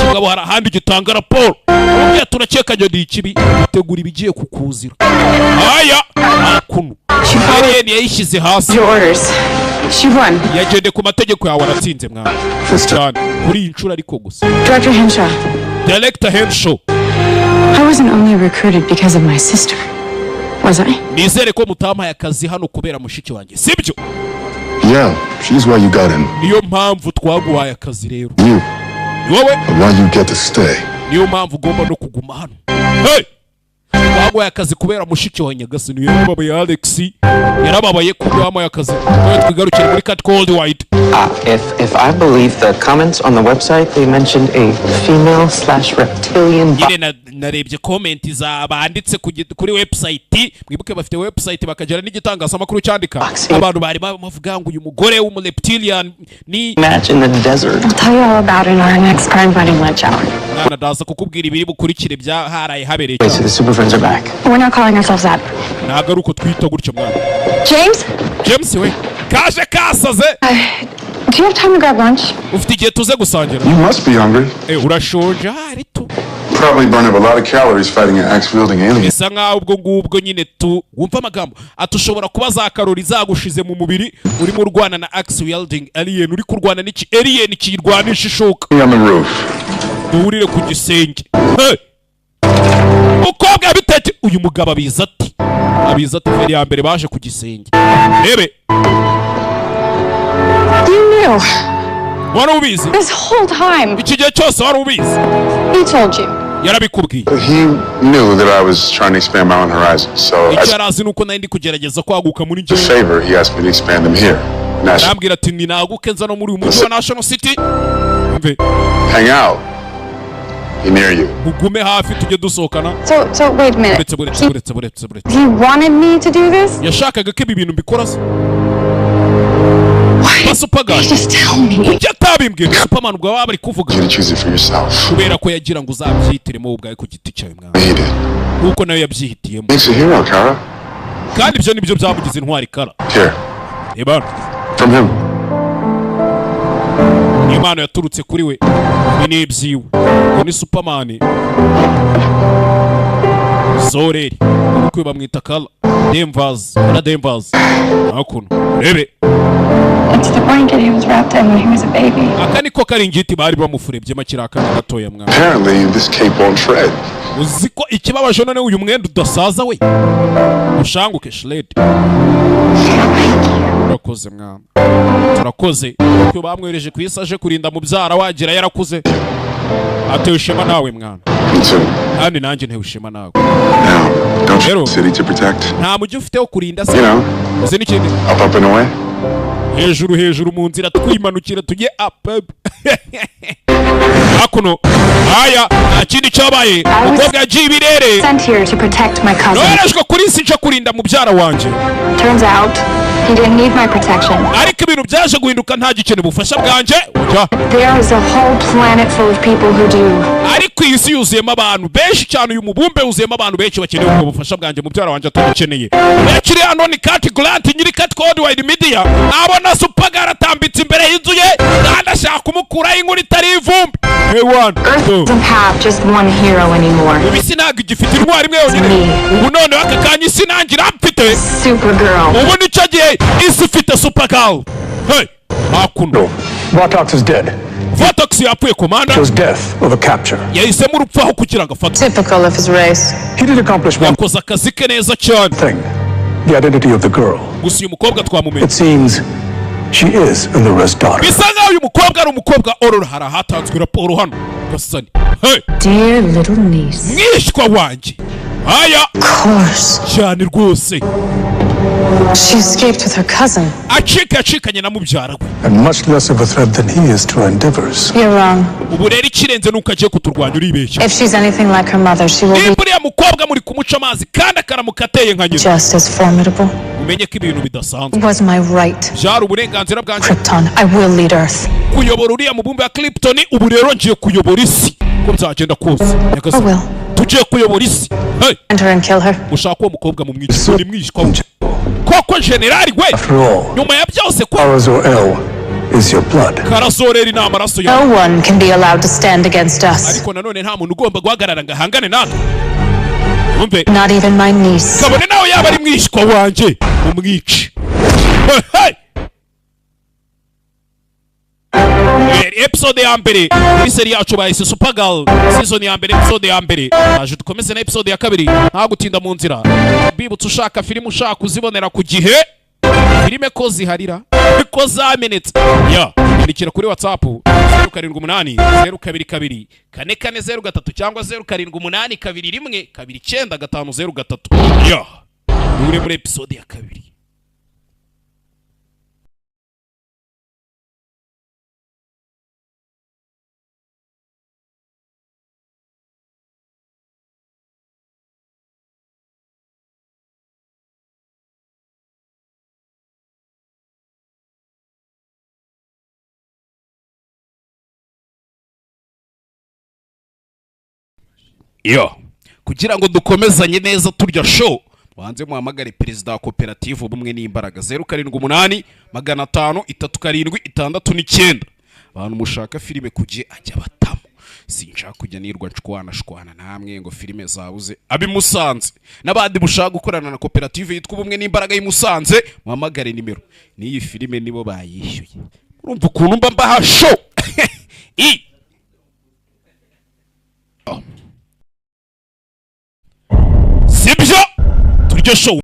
Kigabo hari ahandi gitanga raporo. Ubwo turakekaje ndi ikibi. Tegura ibigiye kukuzira. Aya hakuno. Alien yayishyize hasi. Your orders. She won. Yagende ku mategeko yawe aratsinze mwana. Cyane kuri inshuro ariko gusa. Director Henshaw. Director Henshaw. I wasn't only recruited because of my sister, was I? Nizere ko mutampaye akazi hano kubera mushiki wanjye. Sibyo? Yeah, she's why you got in. Niyo mpamvu twaguhaye akazi rero. You. Wowe? Why you get to stay. Niyo mpamvu ugomba no kuguma hano. wabaye akazi kubera mushiki wa Nyagasani yarababaye Alex yarababaye kubyamuye akazi twigarukire muri Cat Cold White. If I believe the comments on the website, they mentioned a female/reptilian. Yine narebye comment za banditse kuri website, mwibuke bafite website bakagera n'igitangazamakuru cyandika abantu bari bavuga ngo uyu mugore w'umureptilian ni match in the desert. I'll tell you all about it in our next crime fighting lunch hour. Nana daza kukubwira ibiri bukurikire bya haraye habereye. Wait, so the super friends are back. We're not calling ourselves that. Nagaruko twita gutyo mwana. James, we kaje kasaze. Do you have time to grab lunch? Ufite igihe tuze gusangira. You must be hungry. Urashonje arito. Probably burn up a lot of calories fighting an axe-wielding alien. Bisa nkaho ubwo ngubwo nyine wumva amagambo atushobora kuba za karori zagushize mu mubiri urimo urwana na axe-wielding alien, uri kurwana n'iki alien kirwanisha ishoka. On the roof. Duhurire ku gisenge. Ukobwa bitete uyu mugabo abiza ati feri ya mbere baje ku gisenge. Rebe. You knew. Wari ubizi? This whole time. Iki gihe cyose wari ubizi? He told you. Yarabikubwiye. He knew that I was trying to expand my own horizons, so icyo arazi nuko nari ndi kugerageza kwaguka muri the favor he asked me to expand them here. Nambwira ati ninaguke nza no muri uyu mujyi wa National City. Mve. Hang out. Near you. Mugume hafi tujye dusohokana. So wait a minute. He wanted me to do this? Yashakaga ko ibi bintu mbikora se. Just tell me. Ujya tabimbwira Superman ubwo baba bari kuvuga. You choose it for yourself. Kubera ko yagira ngo uzabyihitiremo ubwawe ku giti cyawe mwana. Kuko nawe yabyihitiyemo. He's a hero, Kara. Kandi ibyo nibyo byamugize intwari Kara. Here. Eba. From him. Imana yaturutse kuri we. Ni ibyiwe. Ni Superman. Zoreri. Uko bamwita Kala. Denvers. Hakuno. Rebe. It's the blanket he was wrapped in when he was a baby. Akani ko karingiti bari bamufurebye makiraka gatoya mwana. Apparently this cape won't shred. Uziko ikibabaje none uyu mwenda udasaza we. Ushanguke shred. Turakoze mwana. Turakoze. Cyo bamwereje kwisaje kurinda mubyara wagira yarakuze. Atewe ishema nawe mwana. Kandi nanjye ntewe ishema nawe. Now, don't you have a city to protect? Nta mujyi ufite wo kurinda se. You know. Uzi n'ikindi? Up and away. Hejuru mu nzira twimanukira tujye up. Hakuno. Aya, akindi cyabaye. Umukobwa y'ibirere. Sent here to protect my cousin. Norejwe kuri sinca kurinda mubyara wanje. Turns out he didn't need my protection. Ariko ibintu byaje guhinduka nta gikene bufasha bwanje. There is a whole planet full of people who do. Ariko isi yuzuyemo abantu benshi cyane, uyu mubumbe yuzuyemo abantu benshi bakeneye ubwo bufasha bwanje mubyara wanje atabikeneye. Bekiri hano ni Cat Grant nyiri Cat Code Wide Media. Abona Supagara atambitse imbere y'inzu ye kandi ashaka kumukuraho inkuru itari ivumbi. Earth doesn't have just one hero anymore. Isi ntabwo igifite intwari imwe yonyine. Ubu noneho aka kanya isi nangira mfite Supergirl. Ubu nicyo gihe isi ifite Supergirl. Hey, hakuno. Votox is dead. Votox yapfuye komanda. Chose death over capture. Yahisemo urupfu aho kugira ngo afate. Typical of his race. He did accomplish one yakoze akazi ke neza cyane. thing. The identity of the girl. Gusa uyu mukobwa twamumenye. It seems she is in the rest daughter. Bisa nkaho uyu mukobwa ari umukobwa Aurora, harahatanzwe raporo hano. Gasani. Hey. Dear little niece. Mwishwa wanjye. Aya. Of course. Cyane rwose. She escaped with her cousin. Acikanye na mubyara we. And much less of a threat than he is to our endeavors. You're wrong. Ubu rero ikirenze nuko agiye kuturwanya uribeshya. If she's anything like her mother, she will be buriya mukobwa muri kumuca amazi kandi akaramuka ateye nka nyina. just as formidable. Umenye ko ibintu bidasanzwe. It was my right. Byari uburenganzira bwanjye. Krypton, I will lead Earth. Kuyobora uriya mubumbe wa Krypton, ubu rero ngiye kuyobora isi. Ko byagenda kose. I will. Tugiye kuyobora isi. Hey. Enter and kill her. Ushaka uwo mukobwa mu mwica ni mwishwa we. Koko generali we. After all, nyuma ya byose ko Kara is your blood. Karazoreri ni amaraso yawe. No one can be allowed to stand against us. Ariko nanone nta muntu ugomba guhagarara ngo ahangane natwe. Umve. Not even my niece. Kabone nawe yaba ari mwishwa wanjye umwici. Hey. Episode ya mbere muri seri yacu bayise Supergirl season ya mbere, episode ya mbere. Aje dukomeze na episode ya kabiri nta gutinda mu nzira. Bibutse ushaka filime ushaka kuzibonera ku gihe, filime ko ziharira ko zamenetse ya nyandikira kuri WhatsApp 0788 022 cyangwa 0782129503. Ya uri muri episode ya kabiri. Yo, kugira ngo dukomezanye neza turya show, wanze muhamagare perezida wa koperative ubumwe n'imbaraga 0788537669. Abantu mushaka filime kuje ajya batamo. Sinshaka kujya nirwa nshwana namwe ngo filime zabuze abimusanze. Nabandi mushaka gukorana na koperative yitwa ubumwe n'imbaraga y'Imusanze, muhamagare nimero. Niyi filime nibo bayishyuye. Urumva ukuntu mba show. Sibyo turyo show.